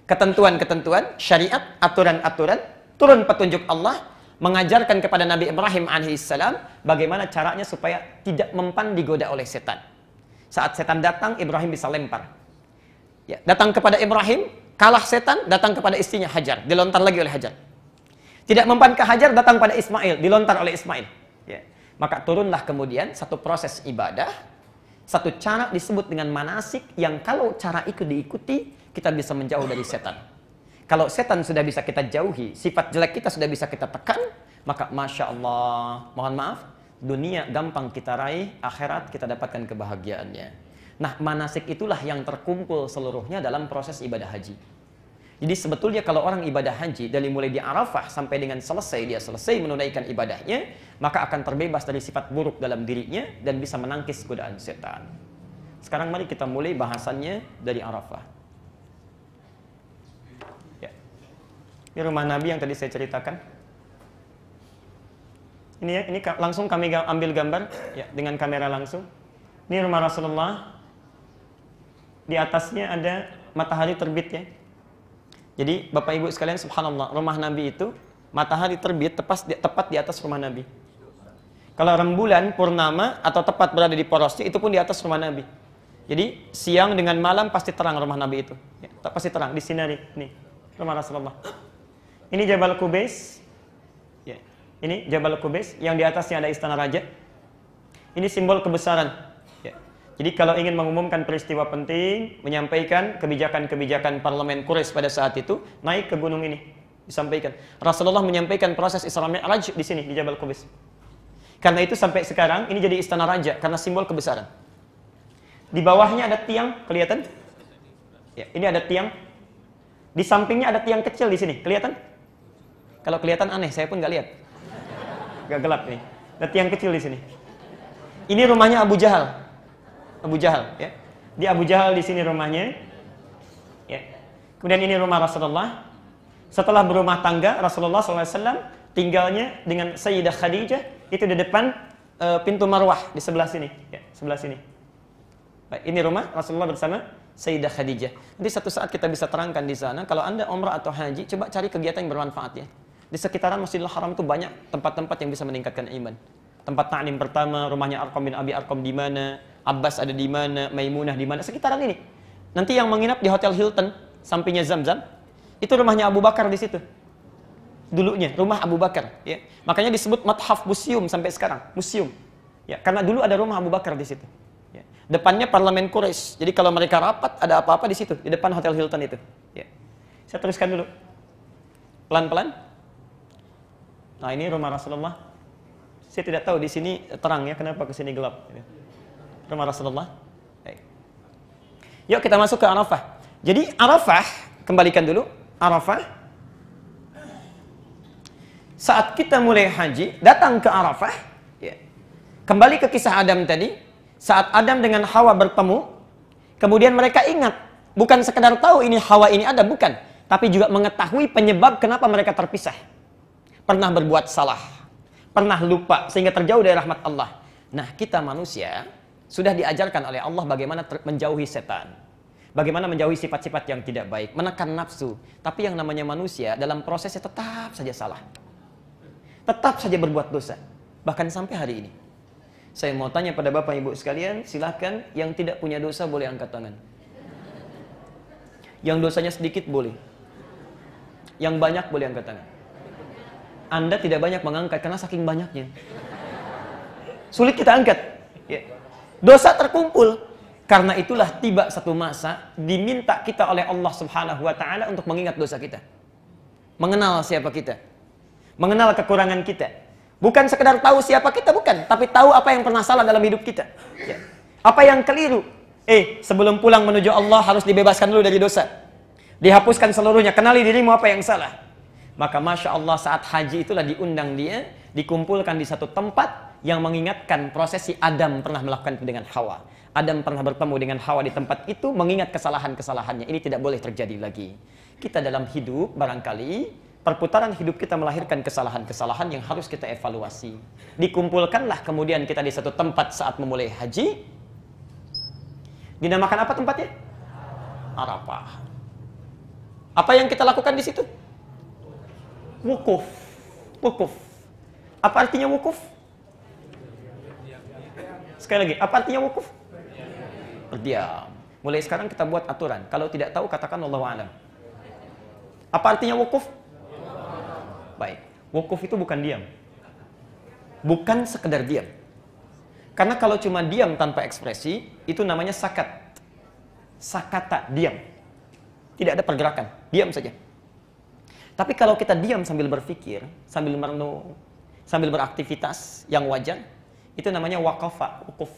ketentuan-ketentuan, syariat, aturan-aturan, turun petunjuk Allah, mengajarkan kepada Nabi Ibrahim alaihissalam bagaimana caranya supaya tidak mempan digoda oleh setan. Saat setan datang, Ibrahim bisa lempar. Datang kepada Ibrahim, kalah setan, datang kepada istrinya Hajar, dilontar lagi oleh Hajar. Tidak mempan ke Hajar, datang pada Ismail, dilontar oleh Ismail. Maka turunlah kemudian satu proses ibadah, satu cara disebut dengan manasik yang kalau cara itu diikuti, kita bisa menjauh dari setan. Kalau setan sudah bisa kita jauhi, sifat jelek kita sudah bisa kita tekan, maka Masya Allah, mohon maaf, dunia gampang kita raih, akhirat kita dapatkan kebahagiaannya. Nah, manasik itulah yang terkumpul seluruhnya dalam proses ibadah haji. Jadi sebetulnya kalau orang ibadah haji, dari mulai di Arafah sampai dengan dia selesai menunaikan ibadahnya, maka akan terbebas dari sifat buruk dalam dirinya dan bisa menangkis godaan setan. Sekarang mari kita mulai bahasannya dari Arafah. Ini rumah Nabi yang tadi saya ceritakan. Ini langsung kami ambil gambar dengan kamera langsung. Ini rumah Rasulullah. Di atasnya ada matahari terbit ya. Jadi Bapak Ibu sekalian, subhanallah, rumah Nabi itu matahari terbit tepat di atas rumah Nabi. Kalau rembulan purnama atau tepat berada di porosnya, itu pun di atas rumah Nabi. Jadi siang dengan malam pasti terang rumah Nabi itu. Pasti terang, disinari. Nih, rumah Rasulullah. Ini Jabal Qubais. Ini Jabal Qubais yang di atasnya ada istana raja. Ini simbol kebesaran. Jadi kalau ingin mengumumkan peristiwa penting, menyampaikan kebijakan-kebijakan parlemen Quraisy pada saat itu, naik ke gunung ini, disampaikan. Rasulullah menyampaikan proses Isra Mi'raj di sini di Jabal Qubais. Karena itu sampai sekarang ini jadi istana raja karena simbol kebesaran. Di bawahnya ada tiang, kelihatan? Ya, ini ada tiang. Di sampingnya ada tiang kecil di sini, kelihatan? Kalau kelihatan aneh, saya pun nggak lihat. Gak gelap ini. Ada tiang kecil di sini. Ini rumahnya Abu Jahal. Abu Jahal, ya. Di Abu Jahal di sini rumahnya. Ya. Kemudian ini rumah Rasulullah. Setelah berumah tangga, Rasulullah SAW tinggalnya dengan Sayyidah Khadijah itu di depan pintu Marwah di sebelah sini, ya, sebelah sini. Baik, ini rumah Rasulullah bersama Sayyidah Khadijah. Nanti satu saat kita bisa terangkan di sana. Kalau Anda umrah atau haji, coba cari kegiatan yang bermanfaat ya. Di sekitaran Masjidil Haram itu banyak tempat-tempat yang bisa meningkatkan iman. Tempat ta'lim pertama, rumahnya Arqam bin Abi Arqam di mana, Abbas ada di mana, Maimunah di mana, sekitaran ini. Nanti yang menginap di Hotel Hilton, sampingnya Zamzam, itu rumahnya Abu Bakar di situ. Dulunya rumah Abu Bakar, ya. Makanya disebut Mathaf Museum sampai sekarang, museum. Ya, karena dulu ada rumah Abu Bakar di situ. Ya. Depannya parlemen Quraisy. Jadi kalau mereka rapat ada apa-apa di situ, di depan Hotel Hilton itu. Ya. Saya teruskan dulu. Pelan-pelan. Nah, ini rumah Rasulullah. Saya tidak tahu di sini terang ya, kenapa ke sini gelap. Ya. Rumah Rasulullah. Baik. Yuk kita masuk ke Arafah. Jadi Arafah, kembalikan dulu. Arafah. Saat kita mulai haji, datang ke Arafah, ya. Kembali ke kisah Adam tadi, saat Adam dengan Hawa bertemu, kemudian mereka ingat, bukan sekedar tahu ini Hawa ini ada, bukan, tapi juga mengetahui penyebab kenapa mereka terpisah. Pernah berbuat salah, pernah lupa, sehingga terjauh dari rahmat Allah. Nah, kita manusia sudah diajarkan oleh Allah bagaimana menjauhi setan, bagaimana menjauhi sifat-sifat yang tidak baik, menekan nafsu. Tapi yang namanya manusia dalam prosesnya tetap saja salah. Tetap saja berbuat dosa. Bahkan sampai hari ini. Saya mau tanya pada Bapak Ibu sekalian, silahkan yang tidak punya dosa boleh angkat tangan. Yang dosanya sedikit boleh. Yang banyak boleh angkat tangan. Anda tidak banyak mengangkat karena saking banyaknya. Sulit kita angkat. Ya. Dosa terkumpul. Karena itulah tiba satu masa diminta kita oleh Allah Subhanahu wa taala untuk mengingat dosa kita. Mengenal siapa kita. Mengenal kekurangan kita. Bukan sekedar tahu siapa kita, bukan, tapi tahu apa yang pernah salah dalam hidup kita. Ya. Apa yang keliru? Sebelum pulang menuju Allah harus dibebaskan dulu dari dosa. Dihapuskan seluruhnya, kenali dirimu apa yang salah. Maka Masya Allah saat haji itulah diundang dia, dikumpulkan di satu tempat yang mengingatkan prosesi Adam pernah melakukan itu dengan Hawa. Adam pernah bertemu dengan Hawa di tempat itu, mengingat kesalahan-kesalahannya. Ini tidak boleh terjadi lagi. Kita dalam hidup barangkali perputaran hidup kita melahirkan kesalahan-kesalahan yang harus kita evaluasi. Dikumpulkanlah kemudian kita di satu tempat saat memulai haji. Dinamakan apa tempatnya? Arafah. Apa yang kita lakukan di situ? Wukuf. Wukuf. Apa artinya wukuf? Sekali lagi, apa artinya wukuf? Berdiam. Mulai sekarang kita buat aturan. Kalau tidak tahu katakan Allahu a'lam. Apa artinya wukuf? Baik, wukuf itu bukan diam. Bukan sekedar diam. Karena kalau cuma diam tanpa ekspresi, itu namanya sakat. Sakata, diam. Tidak ada pergerakan, diam saja. Tapi kalau kita diam sambil berpikir, sambil merenung, sambil beraktivitas yang wajar, itu namanya waqafa, wukuf.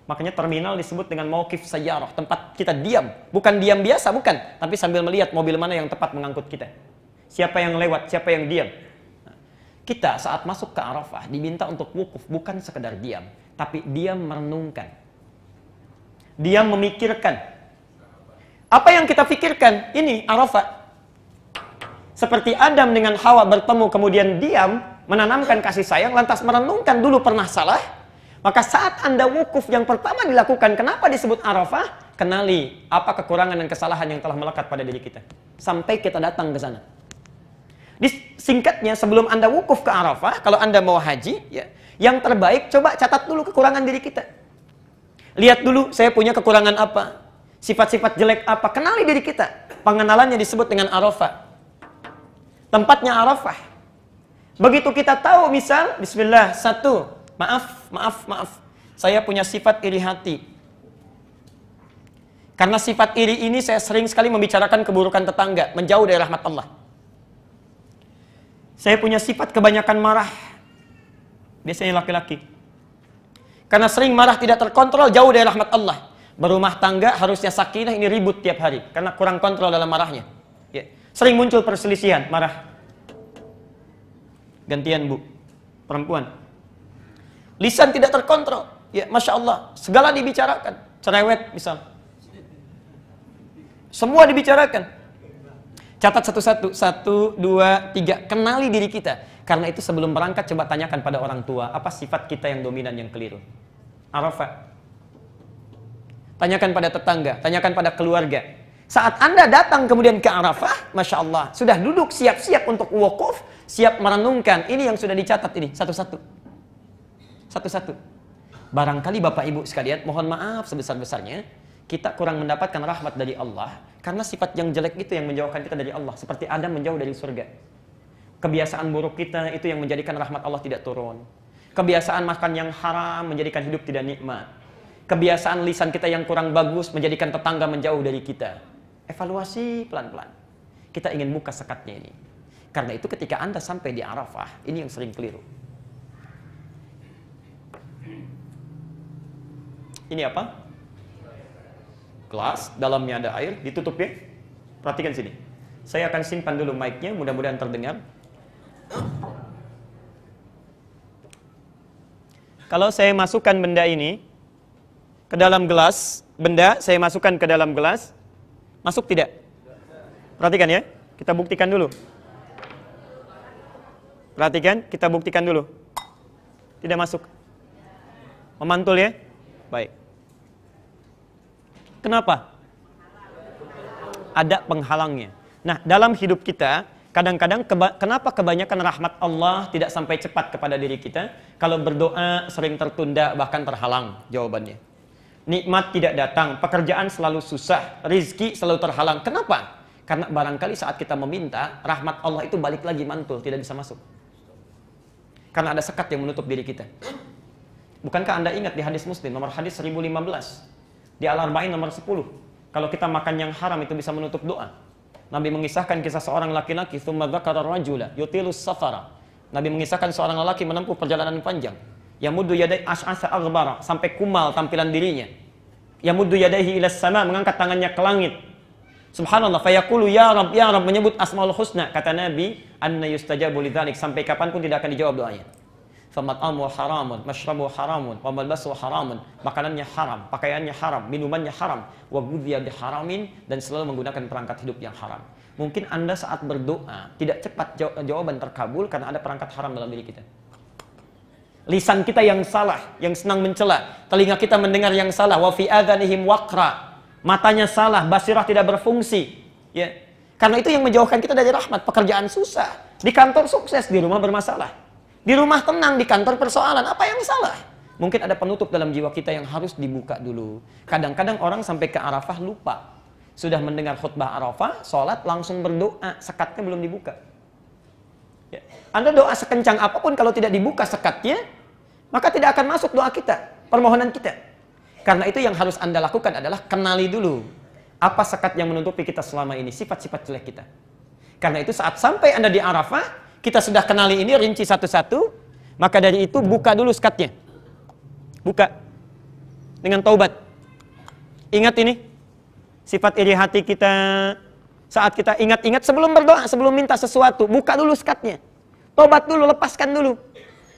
Makanya terminal disebut dengan mauqif sayyarah, tempat kita diam. Bukan diam biasa, bukan. Tapi sambil melihat mobil mana yang tepat mengangkut kita. Siapa yang lewat, siapa yang diam. Kita saat masuk ke Arafah diminta untuk wukuf, bukan sekedar diam, tapi diam merenungkan. Diam memikirkan. Apa yang kita pikirkan? Ini Arafah. Seperti Adam dengan Hawa bertemu kemudian diam, menanamkan kasih sayang, lantas merenungkan dulu pernah salah. Maka saat Anda wukuf yang pertama dilakukan, kenapa disebut Arafah? Kenali apa kekurangan dan kesalahan yang telah melekat pada diri kita. Sampai kita datang ke sana. Singkatnya, sebelum Anda wukuf ke Arafah, kalau Anda mau haji, ya, yang terbaik coba catat dulu kekurangan diri kita. Lihat dulu, saya punya kekurangan apa, sifat-sifat jelek apa, kenali diri kita. Pengenalannya disebut dengan Arafah. Tempatnya Arafah. Begitu kita tahu, misal, bismillah, satu, maaf, saya punya sifat iri hati. Karena sifat iri ini saya sering sekali membicarakan keburukan tetangga, menjauh dari rahmat Allah. Saya punya sifat kebanyakan marah. Biasanya laki-laki. Karena sering marah tidak terkontrol, jauh dari rahmat Allah. Berumah tangga harusnya sakinah, ini ribut tiap hari karena kurang kontrol dalam marahnya. Ya. Sering muncul perselisihan, marah. Gantian bu, perempuan. Lisan tidak terkontrol. Ya, Masya Allah, segala dibicarakan. Cerewet misal. Semua dibicarakan. Catat satu-satu, 1, 2, 3. Kenali diri kita. Karena itu sebelum berangkat coba tanyakan pada orang tua, apa sifat kita yang dominan, yang keliru. Arafah. Tanyakan pada tetangga, tanyakan pada keluarga. Saat Anda datang kemudian ke Arafah, Masya Allah, sudah duduk siap-siap untuk wukuf, siap merenungkan. Ini yang sudah dicatat ini, satu-satu. Satu-satu. Barangkali Bapak Ibu sekalian, mohon maaf sebesar-besarnya, kita kurang mendapatkan rahmat dari Allah, karena sifat yang jelek itu yang menjauhkan kita dari Allah. Seperti Adam menjauh dari surga. Kebiasaan buruk kita itu yang menjadikan rahmat Allah tidak turun. Kebiasaan makan yang haram menjadikan hidup tidak nikmat. Kebiasaan lisan kita yang kurang bagus menjadikan tetangga menjauh dari kita. Evaluasi pelan-pelan. Kita ingin buka sekatnya ini. Karena itu ketika Anda sampai di Arafah, ini yang sering keliru. Ini apa? Gelas, dalamnya ada air, ditutup ya. Perhatikan sini. Saya akan simpan dulu mic-nya, mudah-mudahan terdengar. Kalau saya masukkan benda ini ke dalam gelas, benda saya masukkan ke dalam gelas, masuk tidak? Perhatikan ya, kita buktikan dulu. Perhatikan, kita buktikan dulu. Tidak masuk. Memantul ya? Baik. Kenapa? Ada penghalangnya. Nah, dalam hidup kita, kadang-kadang kenapa kebanyakan rahmat Allah tidak sampai cepat kepada diri kita? Kalau berdoa sering tertunda, bahkan terhalang jawabannya. Nikmat tidak datang, pekerjaan selalu susah, rizki selalu terhalang. Kenapa? Karena barangkali saat kita meminta, rahmat Allah itu balik lagi mantul, tidak bisa masuk. Karena ada sekat yang menutup diri kita. Bukankah Anda ingat di hadis Muslim, nomor hadis 1015, di Al-Arba'in nomor 10, kalau kita makan yang haram itu bisa menutup doa. Nabi mengisahkan kisah seorang laki-laki, thumma dzakara rajula yutilus safara. Nabi mengisahkan seorang lelaki menempuh perjalanan panjang. Yamuddu yadai as'asa aghbara, sampai kumal tampilan dirinya. Yamuddu yadaihi ilas sama, mengangkat tangannya ke langit. Subhanallah, fayaqulu ya Rabb, menyebut asmaul husna. Kata Nabi, anna yustajabu lidzalik, sampai kapanpun tidak akan dijawab doanya. Famat'amu haramun, mashrabu haramun, wa malbasu haramun. Makanannya haram, pakaiannya haram, minumannya haram, wa ghudhiya biharamin, dan selalu menggunakan perangkat hidup yang haram. Mungkin Anda saat berdoa tidak cepat jawaban terkabul karena ada perangkat haram dalam diri kita. Lisan kita yang salah, yang senang mencela. Telinga kita mendengar yang salah. Wa fi adhanihim waqra. Matanya salah, basirah tidak berfungsi. Ya. Karena itu yang menjauhkan kita dari rahmat. Pekerjaan susah, di kantor sukses, di rumah bermasalah. Di rumah tenang, di kantor persoalan. Apa yang salah? Mungkin ada penutup dalam jiwa kita yang harus dibuka dulu. Kadang-kadang orang sampai ke Arafah lupa. Sudah mendengar khutbah Arafah, sholat, langsung berdoa. Sekatnya belum dibuka. Ya. Anda doa sekencang apapun, kalau tidak dibuka sekatnya, maka tidak akan masuk doa kita, permohonan kita. Karena itu yang harus Anda lakukan adalah kenali dulu apa sekat yang menutupi kita selama ini, sifat-sifat jelek kita. Karena itu saat sampai Anda di Arafah, kita sudah kenali ini, rinci satu-satu, maka dari itu buka dulu sekatnya. Buka dengan taubat. Ingat ini, sifat iri hati kita. Saat kita ingat-ingat sebelum berdoa, sebelum minta sesuatu, buka dulu sekatnya. Tobat dulu, lepaskan dulu.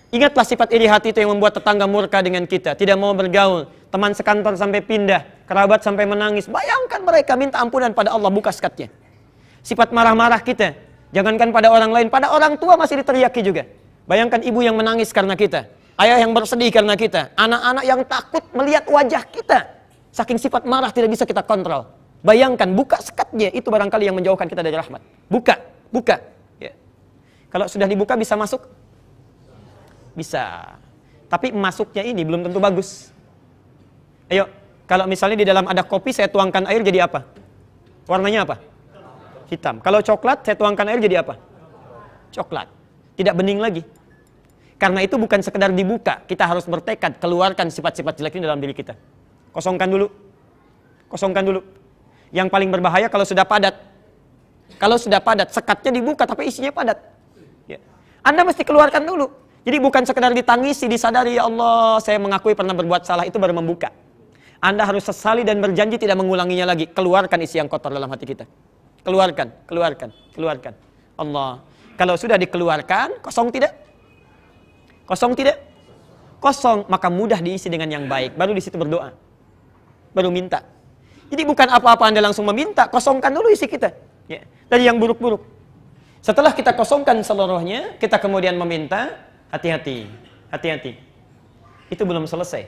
Ingatlah sifat iri hati itu yang membuat tetangga murka dengan kita, tidak mau bergaul, teman sekantor sampai pindah, kerabat sampai menangis. Bayangkan mereka minta ampunan pada Allah, buka sekatnya. Sifat marah-marah kita, jangankan pada orang lain, pada orang tua masih diteriaki juga. Bayangkan ibu yang menangis karena kita, ayah yang bersedih karena kita, anak-anak yang takut melihat wajah kita. Saking sifat marah tidak bisa kita kontrol. Bayangkan, buka sekatnya, itu barangkali yang menjauhkan kita dari rahmat. Buka, buka. Ya. Kalau sudah dibuka bisa masuk? Bisa. Tapi masuknya ini belum tentu bagus. Ayo, kalau misalnya di dalam ada kopi, saya tuangkan air jadi apa? Warnanya apa? Hitam. Kalau coklat, saya tuangkan air jadi apa? Coklat. Tidak bening lagi. Karena itu bukan sekedar dibuka, kita harus bertekad keluarkan sifat-sifat jelek ini dalam diri kita. Kosongkan dulu. Kosongkan dulu. Yang paling berbahaya kalau sudah padat. Kalau sudah padat, sekatnya dibuka tapi isinya padat. Ya. Anda mesti keluarkan dulu. Jadi bukan sekedar ditangisi, disadari, ya Allah, saya mengakui pernah berbuat salah, itu baru membuka. Anda harus sesali dan berjanji tidak mengulanginya lagi. Keluarkan isi yang kotor dalam hati kita. Keluarkan, keluarkan, keluarkan. Allah. Kalau sudah dikeluarkan, kosong tidak? Kosong tidak? Kosong, maka mudah diisi dengan yang baik. Baru di situ berdoa. Baru minta. Jadi bukan apa-apa Anda langsung meminta, kosongkan dulu isi kita. Ya. Dari yang buruk-buruk. Setelah kita kosongkan seluruhnya, kita kemudian meminta, hati-hati, hati-hati. Itu belum selesai.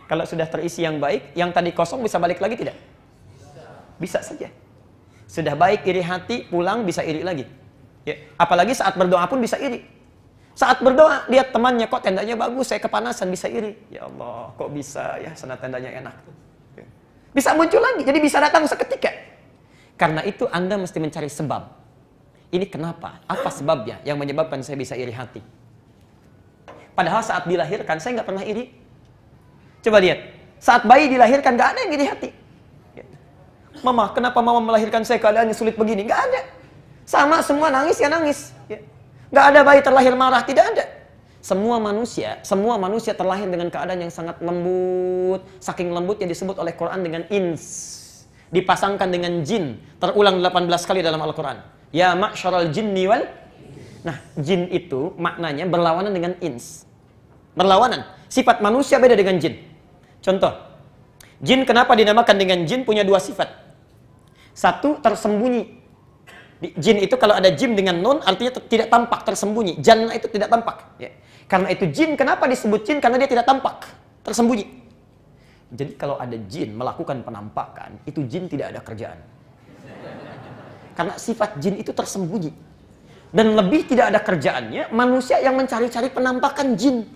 Kalau sudah terisi yang baik, yang tadi kosong bisa balik lagi tidak? Bisa saja. Sudah baik iri hati, pulang bisa iri lagi. Ya. Apalagi saat berdoa pun bisa iri. Saat berdoa, lihat temannya, kok tendanya bagus, saya kepanasan, bisa iri. Ya Allah, kok bisa ya, sana tendanya enak. Ya. Bisa muncul lagi, jadi bisa datang seketika. Karena itu Anda mesti mencari sebab. Ini kenapa? Apa sebabnya yang menyebabkan saya bisa iri hati? Padahal saat dilahirkan, saya nggak pernah iri. Coba lihat, saat bayi dilahirkan, nggak ada yang iri hati. Mama, kenapa mama melahirkan saya keadaannya sulit begini? Nggak ada. Sama, semua nangis ya nangis. Nggak ada bayi terlahir marah, tidak ada. Semua manusia terlahir dengan keadaan yang sangat lembut. Saking lembutnya disebut oleh Quran dengan ins. Dipasangkan dengan jin. Terulang 18 kali dalam Al-Quran. Ya ma'syaral jinni wal. Nah, jin itu maknanya berlawanan dengan ins. Berlawanan. Sifat manusia beda dengan jin. Contoh. Jin kenapa dinamakan dengan jin? Punya dua sifat. Satu, tersembunyi. Jin itu kalau ada jim dengan nun artinya tidak tampak, tersembunyi. Jannah itu tidak tampak. Ya. Karena itu jin kenapa disebut jin? Karena dia tidak tampak, tersembunyi. Jadi kalau ada jin melakukan penampakan, itu jin tidak ada kerjaan. Karena sifat jin itu tersembunyi. Dan lebih tidak ada kerjaannya manusia yang mencari-cari penampakan jin.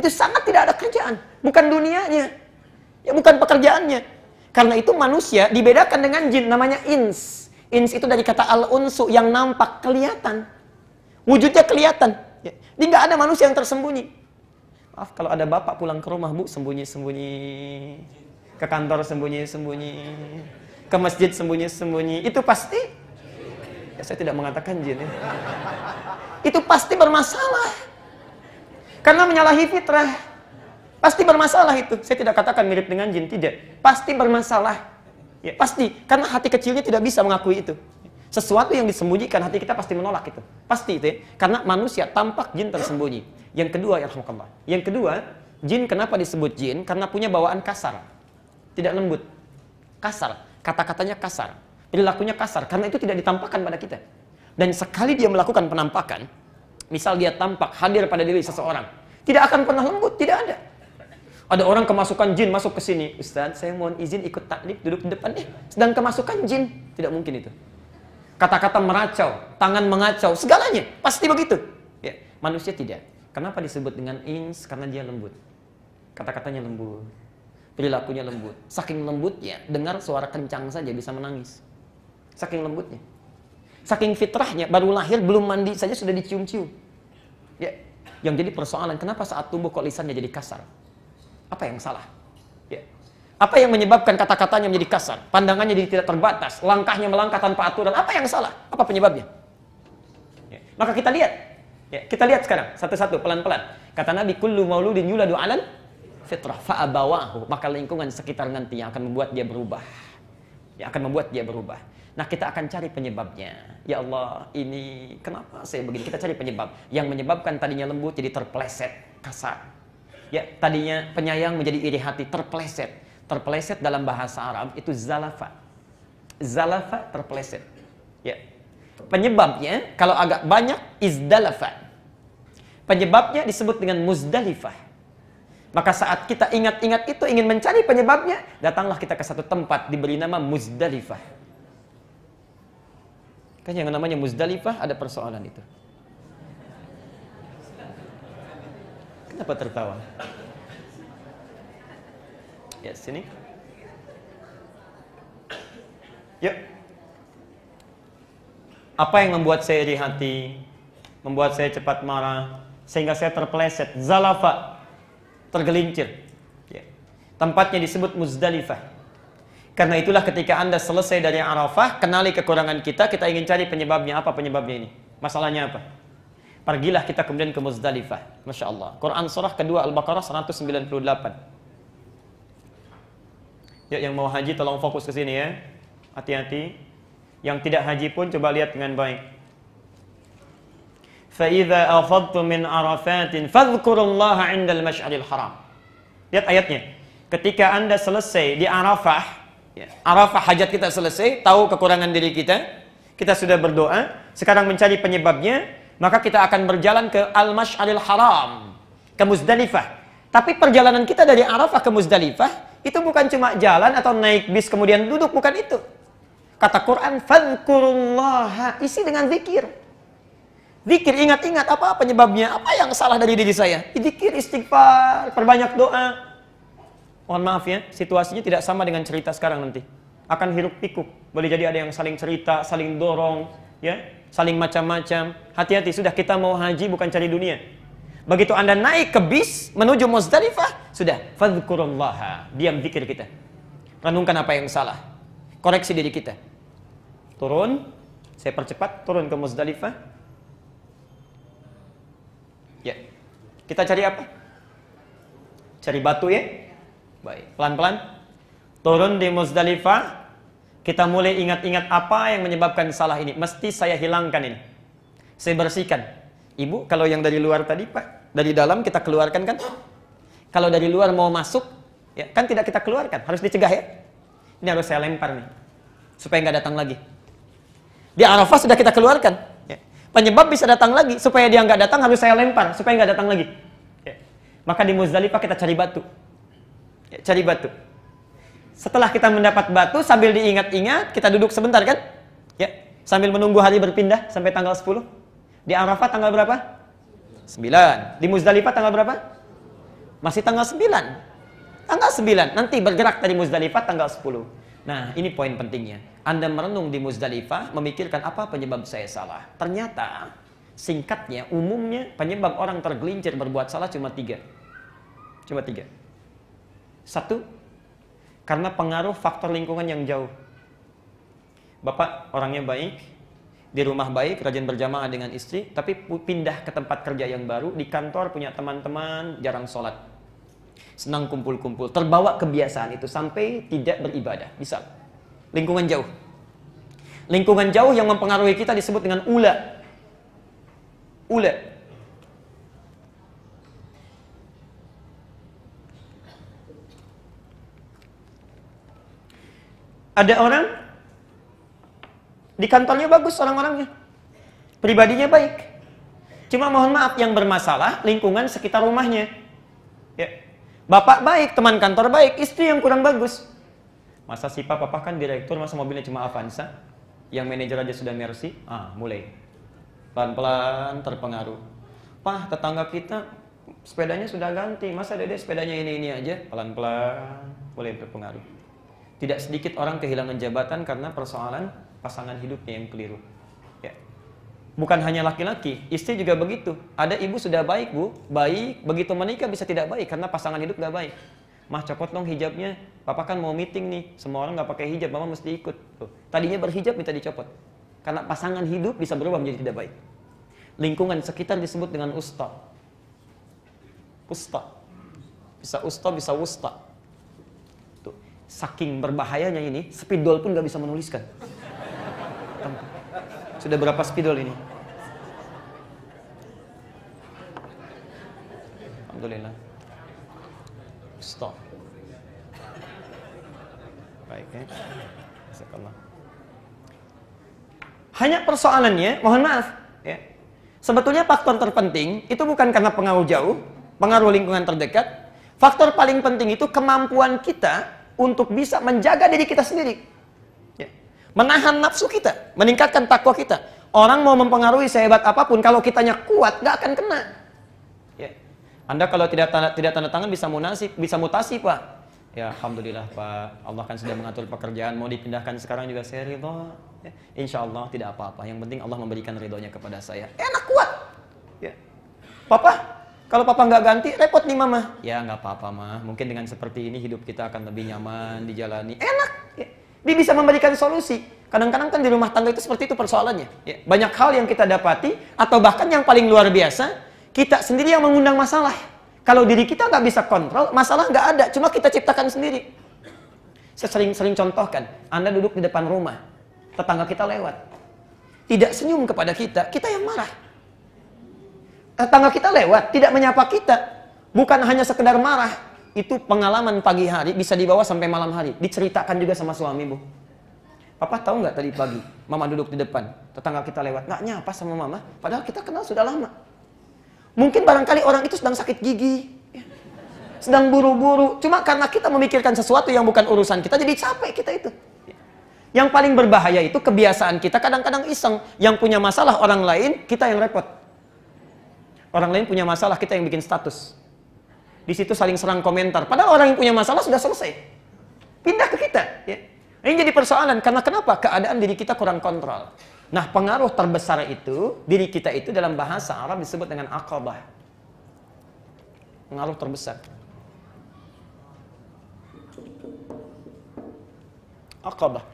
Itu sangat tidak ada kerjaan. Bukan dunianya. Ya bukan pekerjaannya. Karena itu manusia dibedakan dengan jin, namanya ins. Ins itu dari kata al-unsu, yang nampak, kelihatan. Wujudnya kelihatan. Ya. Jadi nggak ada manusia yang tersembunyi. Maaf, kalau ada bapak pulang ke rumah, Bu, sembunyi-sembunyi. Ke kantor sembunyi-sembunyi. Ke masjid sembunyi-sembunyi. Itu pasti, ya saya tidak mengatakan jin. Ya. Itu pasti bermasalah. Karena menyalahi fitrah. Pasti bermasalah itu. Saya tidak katakan mirip dengan jin, tidak. Pasti bermasalah. Ya, pasti, karena hati kecilnya tidak bisa mengakui itu. Sesuatu yang disembunyikan, hati kita pasti menolak itu. Pasti itu ya. Karena manusia tampak, jin tersembunyi. Yang kedua, yarhamukallah. Yang kedua, jin kenapa disebut jin? Karena punya bawaan kasar. Tidak lembut. Kasar. Kata-katanya kasar. Perilakunya kasar. Karena itu tidak ditampakkan pada kita. Dan sekali dia melakukan penampakan, misal dia tampak hadir pada diri seseorang, tidak akan pernah lembut, tidak ada. Ada orang kemasukan jin masuk ke sini. Ustaz, saya mohon izin ikut taklim, duduk di depan. Sedang kemasukan jin. Tidak mungkin itu. Kata-kata meracau, tangan mengacau, segalanya. Pasti begitu. Ya, manusia tidak. Kenapa disebut dengan ins? Karena dia lembut. Kata-katanya lembut. Perilakunya lembut. Saking lembutnya, dengar suara kencang saja bisa menangis. Saking lembutnya. Saking fitrahnya, baru lahir, belum mandi saja sudah dicium-cium. Ya. Yang jadi persoalan, kenapa saat tumbuh kok lisannya jadi kasar? Apa yang salah? Ya. Apa yang menyebabkan kata-katanya menjadi kasar? Pandangannya jadi tidak terbatas, langkahnya melangkah tanpa aturan. Apa yang salah? Apa penyebabnya? Ya. Maka kita lihat. Ya, kita lihat sekarang satu-satu pelan-pelan. Kata Nabi, kullu mauludin yuladu 'alal fitrah fa abawahu. Maka lingkungan sekitar nanti yang akan membuat dia berubah. Yang akan membuat dia berubah. Nah, kita akan cari penyebabnya. Ya Allah, ini kenapa saya begini? Kita cari penyebab. Yang menyebabkan tadinya lembut jadi terpleset, kasar. Ya, tadinya penyayang menjadi iri hati, terpleset. Terpleset dalam bahasa Arab itu zalafa. Zalafa terpleset. Ya. Penyebabnya kalau agak banyak izdalafa. Penyebabnya disebut dengan muzdalifah. Maka saat kita ingat-ingat itu, ingin mencari penyebabnya, datanglah kita ke satu tempat diberi nama Muzdalifah. Kan yang namanya Muzdalifah ada persoalan itu. Kenapa tertawa? Ya, sini. Yuk. Apa yang membuat saya iri hati? Membuat saya cepat marah? Sehingga saya terpeleset. Zalafa. Tergelincir. Ya. Tempatnya disebut Muzdalifah. Karena itulah ketika Anda selesai dari Arafah, kenali kekurangan kita, kita ingin cari penyebabnya. Apa penyebabnya ini? Masalahnya apa? Pergilah kita kemudian ke Muzdalifah. Masya Allah. Quran surah kedua Al-Baqarah 198. Ya, yang mau haji tolong fokus ke sini ya. Hati-hati. Yang tidak haji pun coba lihat dengan baik. فَإِذَا أَفَضْتُم مِّنْ عَرَفَاتٍ فَاذْكُرُوا اللَّهَ عِندَ الْمَشْعَرِ الْحَرَامِ. Lihat ayatnya. Ketika Anda selesai di Arafah, ya, Arafah hajat kita selesai, tahu kekurangan diri kita sudah berdoa, sekarang mencari penyebabnya, maka kita akan berjalan ke Al-Mash'aril Haram, ke Muzdalifah. Tapi perjalanan kita dari Arafah ke Muzdalifah itu bukan cuma jalan atau naik bis kemudian duduk, bukan itu. Kata Quran, fadhkurullaha, isi dengan zikir. Zikir, ingat-ingat apa penyebabnya, apa yang salah dari diri saya. Zikir, istighfar, perbanyak doa. Mohon maaf ya, situasinya tidak sama dengan cerita sekarang nanti. Akan hiruk pikuk. Boleh jadi ada yang saling cerita, saling dorong, ya, saling macam-macam. Hati-hati, sudah kita mau haji bukan cari dunia. Begitu Anda naik ke bis menuju Muzdalifah, sudah fadhkurullaha, diam zikir kita. Renungkan apa yang salah. Koreksi diri kita. Turun, saya percepat, turun ke Muzdalifah. Ya. Kita cari apa? Cari batu ya? Baik, pelan-pelan. Turun di Muzdalifah. Kita mulai ingat-ingat apa yang menyebabkan salah ini. Mesti saya hilangkan ini. Saya bersihkan. Ibu, kalau yang dari luar tadi, Pak, dari dalam kita keluarkan kan? Kalau dari luar mau masuk, ya, kan tidak kita keluarkan. Harus dicegah ya? Ini harus saya lempar nih. Supaya nggak datang lagi. Di Arafah sudah kita keluarkan. Ya. Penyebab bisa datang lagi. Supaya dia nggak datang harus saya lempar. Supaya nggak datang lagi. Ya. Maka di Muzdalifah kita cari batu. Ya, cari batu. Setelah kita mendapat batu, sambil diingat-ingat, kita duduk sebentar kan? Ya. Sambil menunggu hari berpindah sampai tanggal 10. Di Arafah tanggal berapa? 9. Di Muzdalifah tanggal berapa? Masih tanggal 9. Tanggal 9. Nanti bergerak dari Muzdalifah tanggal 10. Nah, ini poin pentingnya. Anda merenung di Muzdalifah, memikirkan apa penyebab saya salah. Ternyata, singkatnya, umumnya, penyebab orang tergelincir berbuat salah cuma 3. Cuma 3. 1, karena pengaruh faktor lingkungan yang jauh. Bapak orangnya baik, di rumah baik, rajin berjamaah dengan istri, tapi pindah ke tempat kerja yang baru, di kantor punya teman-teman, jarang sholat. Senang kumpul-kumpul, terbawa kebiasaan itu sampai tidak beribadah. Misal, lingkungan jauh. Lingkungan jauh yang mempengaruhi kita disebut dengan ula. Ula. Ada orang di kantornya bagus orang-orangnya, pribadinya baik. Cuma mohon maaf, yang bermasalah lingkungan sekitar rumahnya. Ya. Bapak baik, teman kantor baik, istri yang kurang bagus. Masa sih papa kan direktur, masa mobilnya cuma Avanza, yang manajer aja sudah Mercy. Mulai pelan-pelan terpengaruh. Pak, tetangga kita sepedanya sudah ganti, masa dede sepedanya ini aja. Pelan-pelan mulai terpengaruh. Tidak sedikit orang kehilangan jabatan karena persoalan pasangan hidupnya yang keliru. Ya. Bukan hanya laki-laki, istri juga begitu. Ada ibu sudah baik, Bu, baik, begitu menikah bisa tidak baik karena pasangan hidup gak baik. Mah, copot dong hijabnya, papa kan mau meeting nih, semua orang gak pakai hijab, mama mesti ikut. Tuh. Tadinya berhijab minta dicopot. Karena pasangan hidup bisa berubah menjadi tidak baik. Lingkungan sekitar disebut dengan usta. Usta. Bisa usta, bisa wusta. Tuh. Saking berbahayanya ini, spidol pun gak bisa menuliskan. Sudah berapa spidol ini? Alhamdulillah. Stop. Baik ya. Jazakallah. Hanya persoalannya, mohon maaf ya. Sebetulnya faktor terpenting itu bukan karena pengaruh jauh, pengaruh lingkungan terdekat. Faktor paling penting itu kemampuan kita untuk bisa menjaga diri kita sendiri. Menahan nafsu kita, meningkatkan takwa kita. Orang mau mempengaruhi sehebat apapun, kalau kitanya kuat, gak akan kena. Ya. Anda kalau tidak tanda tangan bisa mutasi, Pak. Ya, alhamdulillah, Pak. Allah kan sudah mengatur pekerjaan, mau dipindahkan sekarang juga saya ridho. Ya. Insya Allah tidak apa-apa. Yang penting Allah memberikan ridhonya kepada saya. Enak, kuat. Ya. Papa, kalau Papa nggak ganti, repot nih Mama. Ya, nggak apa-apa, Mah. Mungkin dengan seperti ini hidup kita akan lebih nyaman dijalani. Enak. Ya. Dia bisa memberikan solusi. Kadang-kadang kan di rumah tangga itu seperti itu persoalannya. Ya, banyak hal yang kita dapati, atau bahkan yang paling luar biasa, kita sendiri yang mengundang masalah. Kalau diri kita nggak bisa kontrol, masalah nggak ada, cuma kita ciptakan sendiri. Saya sering contohkan, Anda duduk di depan rumah, tetangga kita lewat, tidak senyum kepada kita, kita yang marah. Tetangga kita lewat, tidak menyapa kita, bukan hanya sekedar marah, itu pengalaman pagi hari bisa dibawa sampai malam hari, diceritakan juga sama suami, Bu. Papa tahu nggak tadi pagi, Mama duduk di depan, tetangga kita lewat, nggak nyapa sama Mama, padahal kita kenal sudah lama. Mungkin barangkali orang itu sedang sakit gigi, sedang buru-buru, cuma karena kita memikirkan sesuatu yang bukan urusan kita, jadi capek kita itu. Yang paling berbahaya itu kebiasaan kita kadang-kadang iseng, yang punya masalah orang lain, kita yang repot. Orang lain punya masalah, kita yang bikin status. Di situ saling serang komentar, padahal orang yang punya masalah sudah selesai. Pindah ke kita, ya. Ini jadi persoalan, karena kenapa? Keadaan diri kita kurang kontrol. Nah, pengaruh terbesar itu, diri kita itu dalam bahasa Arab disebut dengan aqabah. Pengaruh terbesar. Aqabah.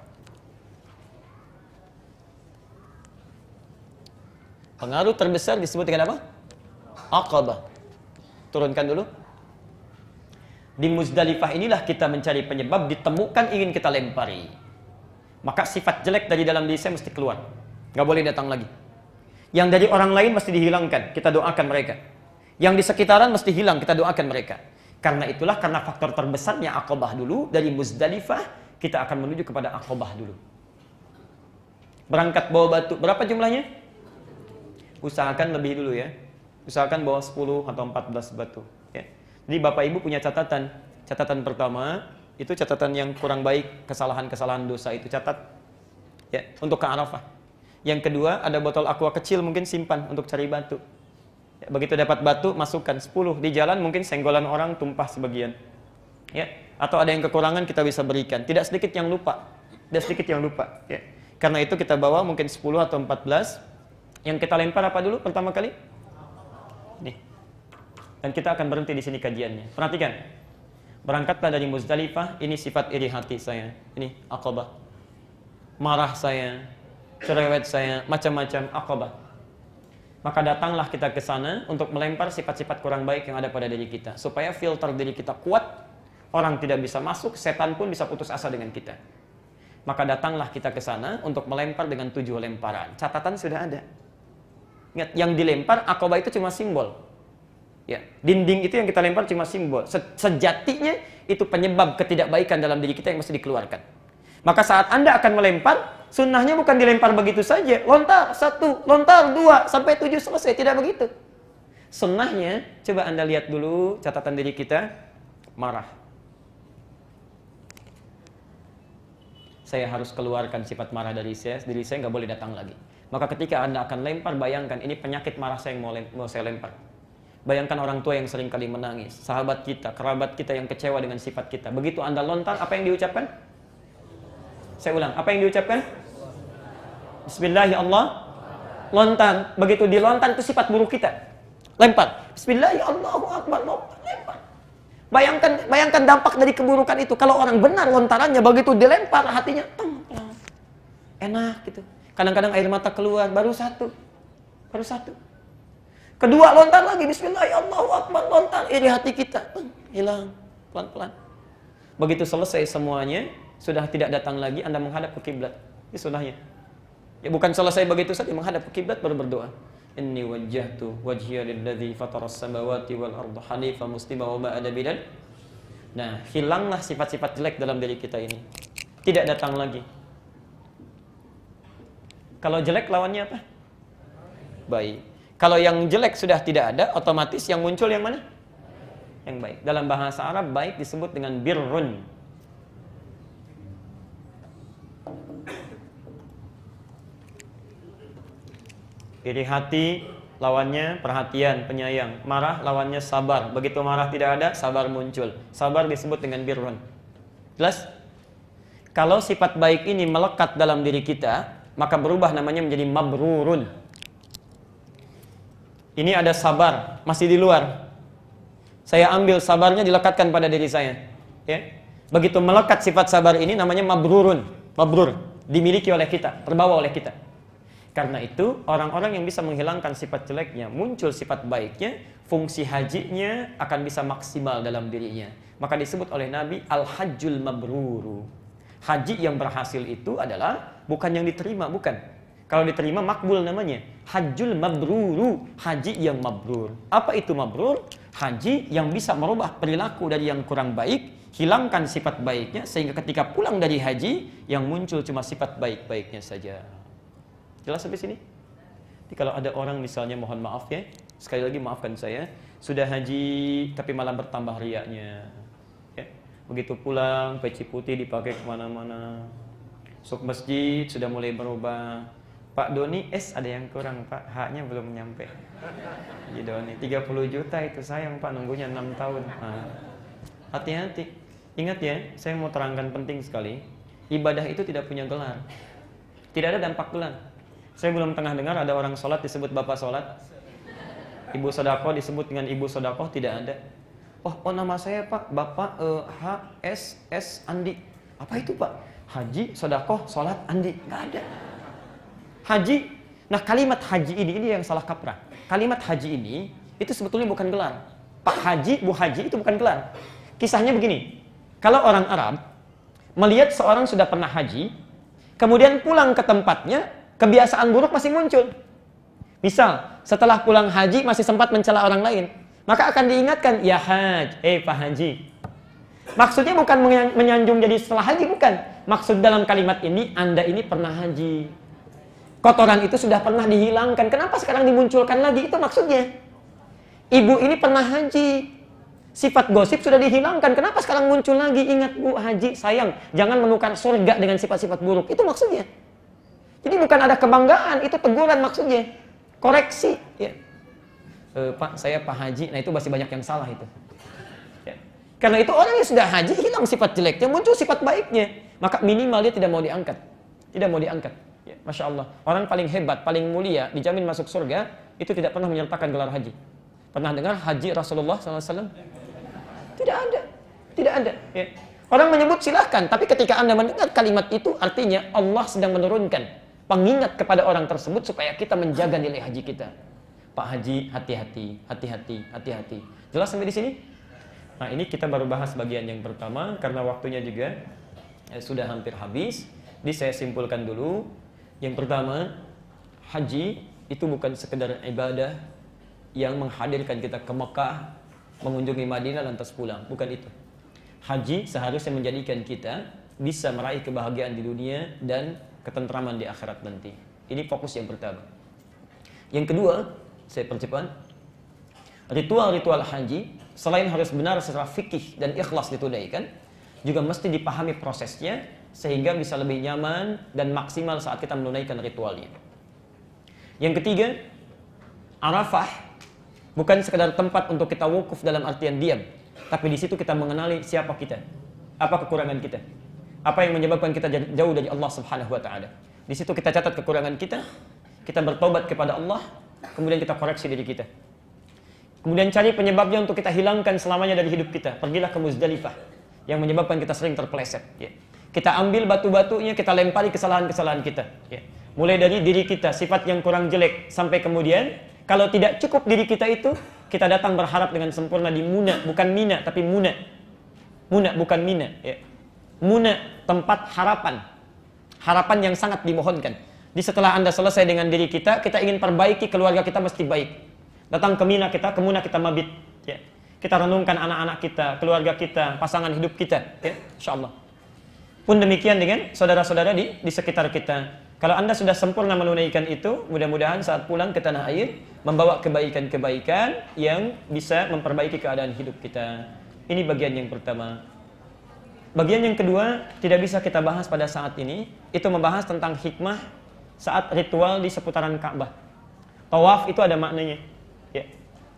Pengaruh terbesar disebut dengan apa? Aqabah. Turunkan dulu. Di Muzdalifah inilah kita mencari penyebab, ditemukan ingin kita lempari. Maka sifat jelek dari dalam diri saya mesti keluar. Nggak boleh datang lagi. Yang dari orang lain mesti dihilangkan, kita doakan mereka. Yang di sekitaran mesti hilang, kita doakan mereka. Karena itulah, karena faktor terbesarnya Aqabah dulu, dari Muzdalifah kita akan menuju kepada Aqabah dulu. Berangkat bawa batu, berapa jumlahnya? Usahakan lebih dulu ya. Usahakan bawa 10 atau 14 batu. Ya. Jadi Bapak Ibu punya catatan. Catatan pertama, itu catatan yang kurang baik, kesalahan-kesalahan dosa itu catat. Ya, untuk ke Arafah. Yang kedua, ada botol aqua kecil mungkin simpan untuk cari batu. Ya, begitu dapat batu, masukkan 10. Di jalan mungkin senggolan orang tumpah sebagian. Ya, atau ada yang kekurangan kita bisa berikan. Tidak sedikit yang lupa. Tidak sedikit yang lupa. Ya. Karena itu kita bawa mungkin 10 atau 14. Yang kita lempar apa dulu pertama kali? Nih. Dan kita akan berhenti di sini kajiannya. Perhatikan. Berangkatlah dari Muzdalifah, ini sifat iri hati saya. Ini Aqabah. Marah saya, cerewet saya, macam-macam Aqabah. Maka datanglah kita ke sana untuk melempar sifat-sifat kurang baik yang ada pada diri kita. Supaya filter diri kita kuat, orang tidak bisa masuk, setan pun bisa putus asa dengan kita. Maka datanglah kita ke sana untuk melempar dengan 7 lemparan. Catatan sudah ada. Ingat, yang dilempar Aqabah itu cuma simbol. Ya, dinding itu yang kita lempar cuma simbol. Sejatinya itu penyebab ketidakbaikan dalam diri kita yang mesti dikeluarkan. Maka saat Anda akan melempar, sunnahnya bukan dilempar begitu saja. Lontar 1, lontar 2, sampai 7 selesai. Tidak begitu. Sunnahnya, coba Anda lihat dulu catatan diri kita. Marah. Saya harus keluarkan sifat marah dari saya. Diri saya nggak boleh datang lagi. Maka ketika Anda akan lempar, bayangkan ini penyakit marah saya yang mau saya lempar. Bayangkan orang tua yang sering kali menangis, sahabat kita, kerabat kita yang kecewa dengan sifat kita. Begitu Anda lontar, apa yang diucapkan? Saya ulang, apa yang diucapkan? Bismillahirrahmanirrahim. Lontar. Begitu dilontar itu sifat buruk kita. Lempar. Bismillahirrahmanirrahim. Lempar. Bayangkan dampak dari keburukan itu. Kalau orang benar lontarannya, begitu dilempar hatinya enak gitu. Kadang-kadang air mata keluar, baru satu. Kedua lontar lagi, Bismillahirrahmanirrahim, lontar, iri hati kita hilang pelan-pelan. Begitu selesai semuanya, sudah tidak datang lagi, Anda menghadap ke kiblat. Ini sunnahnya. Ya bukan selesai begitu saja, menghadap ke kiblat baru berdoa. Inni wajjahtu wajhiya lilladzi fataras samawati wal arda hanifan muslima wa ma ana minal. Nah, hilanglah sifat-sifat jelek dalam diri kita ini. Tidak datang lagi. Kalau jelek lawannya apa? Baik. Kalau yang jelek sudah tidak ada, otomatis yang muncul yang mana? Yang baik. Dalam bahasa Arab, baik disebut dengan birrun. Iri hati, lawannya perhatian, penyayang. Marah, lawannya sabar. Begitu marah tidak ada, sabar muncul. Sabar disebut dengan birrun. Jelas? Kalau sifat baik ini melekat dalam diri kita, maka berubah namanya menjadi mabrurun. Ini ada sabar, masih di luar. Saya ambil sabarnya dilekatkan pada diri saya. Ya. Begitu melekat sifat sabar ini namanya mabrurun. Mabrur. dimiliki oleh kita, terbawa oleh kita. Karena itu, orang-orang yang bisa menghilangkan sifat jeleknya, muncul sifat baiknya, fungsi hajinya akan bisa maksimal dalam dirinya. Maka disebut oleh Nabi, al-hajjul mabruru. Haji yang berhasil itu adalah bukan yang diterima, bukan. Kalau diterima, makbul namanya. Hajjul mabruru, haji yang mabrur. Apa itu mabrur? Haji yang bisa merubah perilaku dari yang kurang baik, hilangkan sifat baiknya, sehingga ketika pulang dari haji, yang muncul cuma sifat baik-baiknya saja. Jelas sampai sini? Jadi kalau ada orang misalnya, mohon maaf ya, sekali lagi maafkan saya, sudah haji tapi malah bertambah riaknya. Ya. Begitu pulang, peci putih dipakai kemana-mana. Masuk masjid sudah mulai berubah. Pak Doni, ada yang kurang Pak, haknya belum nyampe. Jadi Doni, 30 juta itu sayang Pak, nunggunya 6 tahun. Hati-hati. Ingat ya, saya mau terangkan penting sekali. Ibadah itu tidak punya gelar. Tidak ada dampak gelar. Saya belum tengah dengar ada orang sholat disebut bapak sholat. Ibu sodakoh disebut dengan ibu sodakoh, tidak ada. Oh nama saya Pak, Bapak H.S.S. Andi. Apa itu Pak? Haji, sodakoh, sholat, Andi. Nggak ada. Haji. Nah kalimat haji ini yang salah kaprah. Kalimat haji ini itu sebetulnya bukan gelar. Pak Haji, Bu Haji itu bukan gelar. Kisahnya begini. Kalau orang Arab melihat seorang sudah pernah haji, kemudian pulang ke tempatnya, kebiasaan buruk masih muncul. Misal, setelah pulang haji masih sempat mencela orang lain, maka akan diingatkan, ya Haj, Pak Haji. Maksudnya bukan menyanjung jadi setelah haji, bukan. Maksud dalam kalimat ini, Anda ini pernah haji. Kotoran itu sudah pernah dihilangkan. Kenapa sekarang dimunculkan lagi? Itu maksudnya. Ibu ini pernah haji. Sifat gosip sudah dihilangkan. Kenapa sekarang muncul lagi? Ingat Bu Haji, sayang. Jangan menukar surga dengan sifat-sifat buruk. Itu maksudnya. Jadi bukan ada kebanggaan. Itu teguran maksudnya. Koreksi. Ya. Pak, saya Pak Haji. Nah itu masih banyak yang salah itu. Ya. Karena itu orang yang sudah haji hilang sifat jeleknya. Muncul sifat baiknya. Maka minimal dia tidak mau diangkat. Tidak mau diangkat. Ya, Masya Allah, orang paling hebat, paling mulia, dijamin masuk surga, itu tidak pernah menyertakan gelar haji. Pernah dengar haji Rasulullah SAW? Tidak ada. Tidak ada. Ya. Orang menyebut silahkan, tapi ketika Anda mendengar kalimat itu, artinya Allah sedang menurunkan pengingat kepada orang tersebut supaya kita menjaga nilai haji kita. Pak Haji, hati-hati, hati-hati, hati-hati. Jelas sampai di sini? Nah ini kita baru bahas bagian yang pertama, karena waktunya juga sudah hampir habis. Jadi saya simpulkan dulu. Yang pertama, haji itu bukan sekedar ibadah yang menghadirkan kita ke Mekah, mengunjungi Madinah lantas pulang. Bukan itu. Haji seharusnya menjadikan kita bisa meraih kebahagiaan di dunia dan ketentraman di akhirat nanti. Ini fokus yang pertama. Yang kedua, saya percepat. Ritual-ritual haji selain harus benar secara fikih dan ikhlas ditunaikan, juga mesti dipahami prosesnya sehingga bisa lebih nyaman dan maksimal saat kita menunaikan ritualnya. Yang ketiga, Arafah bukan sekedar tempat untuk kita wukuf dalam artian diam, tapi di situ kita mengenali siapa kita, apa kekurangan kita, apa yang menyebabkan kita jauh dari Allah Subhanahu wa taala. Di situ kita catat kekurangan kita bertobat kepada Allah, kemudian kita koreksi diri kita. Kemudian cari penyebabnya untuk kita hilangkan selamanya dari hidup kita. Pergilah ke Muzdalifah yang menyebabkan kita sering terpeleset, ya. Kita ambil batu-batunya, kita lempari kesalahan-kesalahan kita. Ya. Mulai dari diri kita, sifat yang kurang jelek, sampai kemudian, kalau tidak cukup diri kita itu, kita datang berharap dengan sempurna di Muna, bukan Mina, tapi Muna. Muna, bukan Mina. Ya. Muna, tempat harapan. Harapan yang sangat dimohonkan. Jadi setelah Anda selesai dengan diri kita ingin perbaiki keluarga kita mesti baik. Datang ke Mina kita, ke Muna kita mabit. Ya. Kita renungkan anak-anak kita, keluarga kita, pasangan hidup kita. Ya. InsyaAllah. Pun demikian dengan saudara-saudara di sekitar kita. Kalau Anda sudah sempurna menunaikan itu, mudah-mudahan saat pulang ke tanah air, membawa kebaikan-kebaikan yang bisa memperbaiki keadaan hidup kita. Ini bagian yang pertama. Bagian yang kedua, tidak bisa kita bahas pada saat ini, itu membahas tentang hikmah saat ritual di seputaran Ka'bah. Tawaf itu ada maknanya. Ya.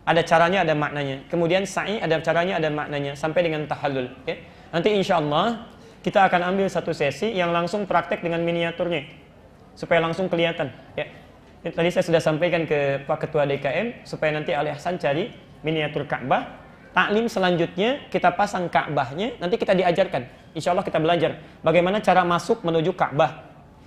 Ada caranya, ada maknanya. Kemudian sa'i ada caranya, ada maknanya. Sampai dengan tahallul. Ya. Nanti insya Allah kita akan ambil satu sesi yang langsung praktek dengan miniaturnya supaya langsung kelihatan. Ya. Tadi saya sudah sampaikan ke Pak Ketua DKM supaya nanti Ali Hasan cari miniatur Ka'bah. Taklim selanjutnya kita pasang Ka'bahnya, nanti kita diajarkan. Insya Allah kita belajar bagaimana cara masuk menuju Ka'bah.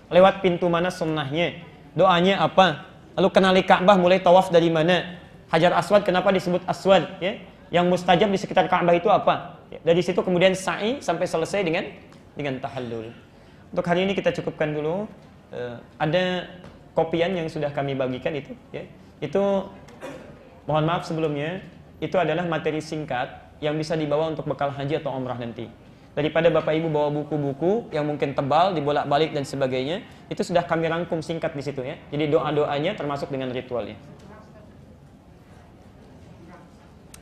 lewat pintu mana sunnahnya, doanya apa, lalu kenali Ka'bah mulai tawaf dari mana, Hajar Aswad kenapa disebut Aswad, ya, yang mustajab di sekitar Ka'bah itu apa, ya, dari situ kemudian sa'i sampai selesai dengan tahallul. Untuk hari ini kita cukupkan dulu. Ada kopian yang sudah kami bagikan itu, ya, itu mohon maaf sebelumnya, itu adalah materi singkat yang bisa dibawa untuk bekal haji atau umrah nanti. Daripada Bapak Ibu bawa buku-buku yang mungkin tebal, dibolak-balik dan sebagainya, itu sudah kami rangkum singkat di situ, ya. Jadi doa-doanya termasuk dengan ritualnya.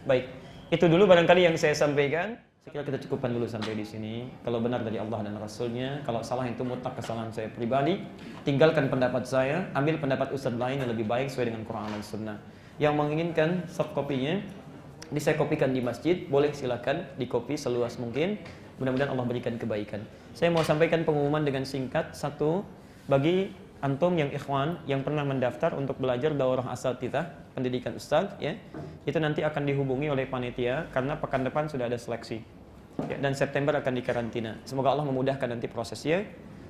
Baik, itu dulu barangkali yang saya sampaikan. Saya kira kita cukupkan dulu sampai di sini. Kalau benar dari Allah dan Rasulnya, kalau salah itu mutlak kesalahan saya pribadi. Tinggalkan pendapat saya, ambil pendapat ustadz lain yang lebih baik sesuai dengan Quran dan Sunnah. Yang menginginkan soft copy-nya, bisa kopikan di masjid, boleh silakan dikopi seluas mungkin. Mudah-mudahan Allah berikan kebaikan. Saya mau sampaikan pengumuman dengan singkat. Satu, bagi antum yang ikhwan yang pernah mendaftar untuk belajar daurah asatidhah, pendidikan ustadz, ya, itu nanti akan dihubungi oleh panitia karena pekan depan sudah ada seleksi. Ya, dan September akan dikarantina. Semoga Allah memudahkan nanti prosesnya.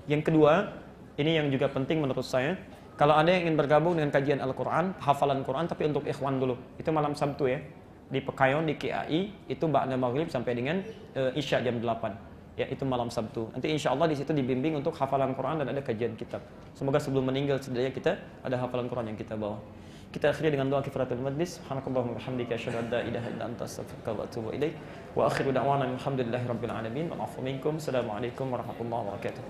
Yang kedua, ini yang juga penting menurut saya, kalau ada yang ingin bergabung dengan kajian Al-Quran, hafalan Quran, tapi untuk ikhwan dulu, itu malam Sabtu, ya, di Pekayon, di KAI, itu ba'da maghrib sampai dengan Isya jam 8. Ya, itu malam Sabtu. Nanti insya Allah di situ dibimbing untuk hafalan Quran dan ada kajian kitab. Semoga sebelum meninggal setidaknya kita ada hafalan Quran yang kita bawa. Kita akhiri dengan doa kifaratul majlis. Subhanakallahumma wa bihamdika asyhadu an la ilaha illa anta astaghfiruka wa atubu ilaik. Wa akhiru da'wana alhamdulillahirabbil alamin. Wa afu minkum. Assalamualaikum warahmatullahi wabarakatuh.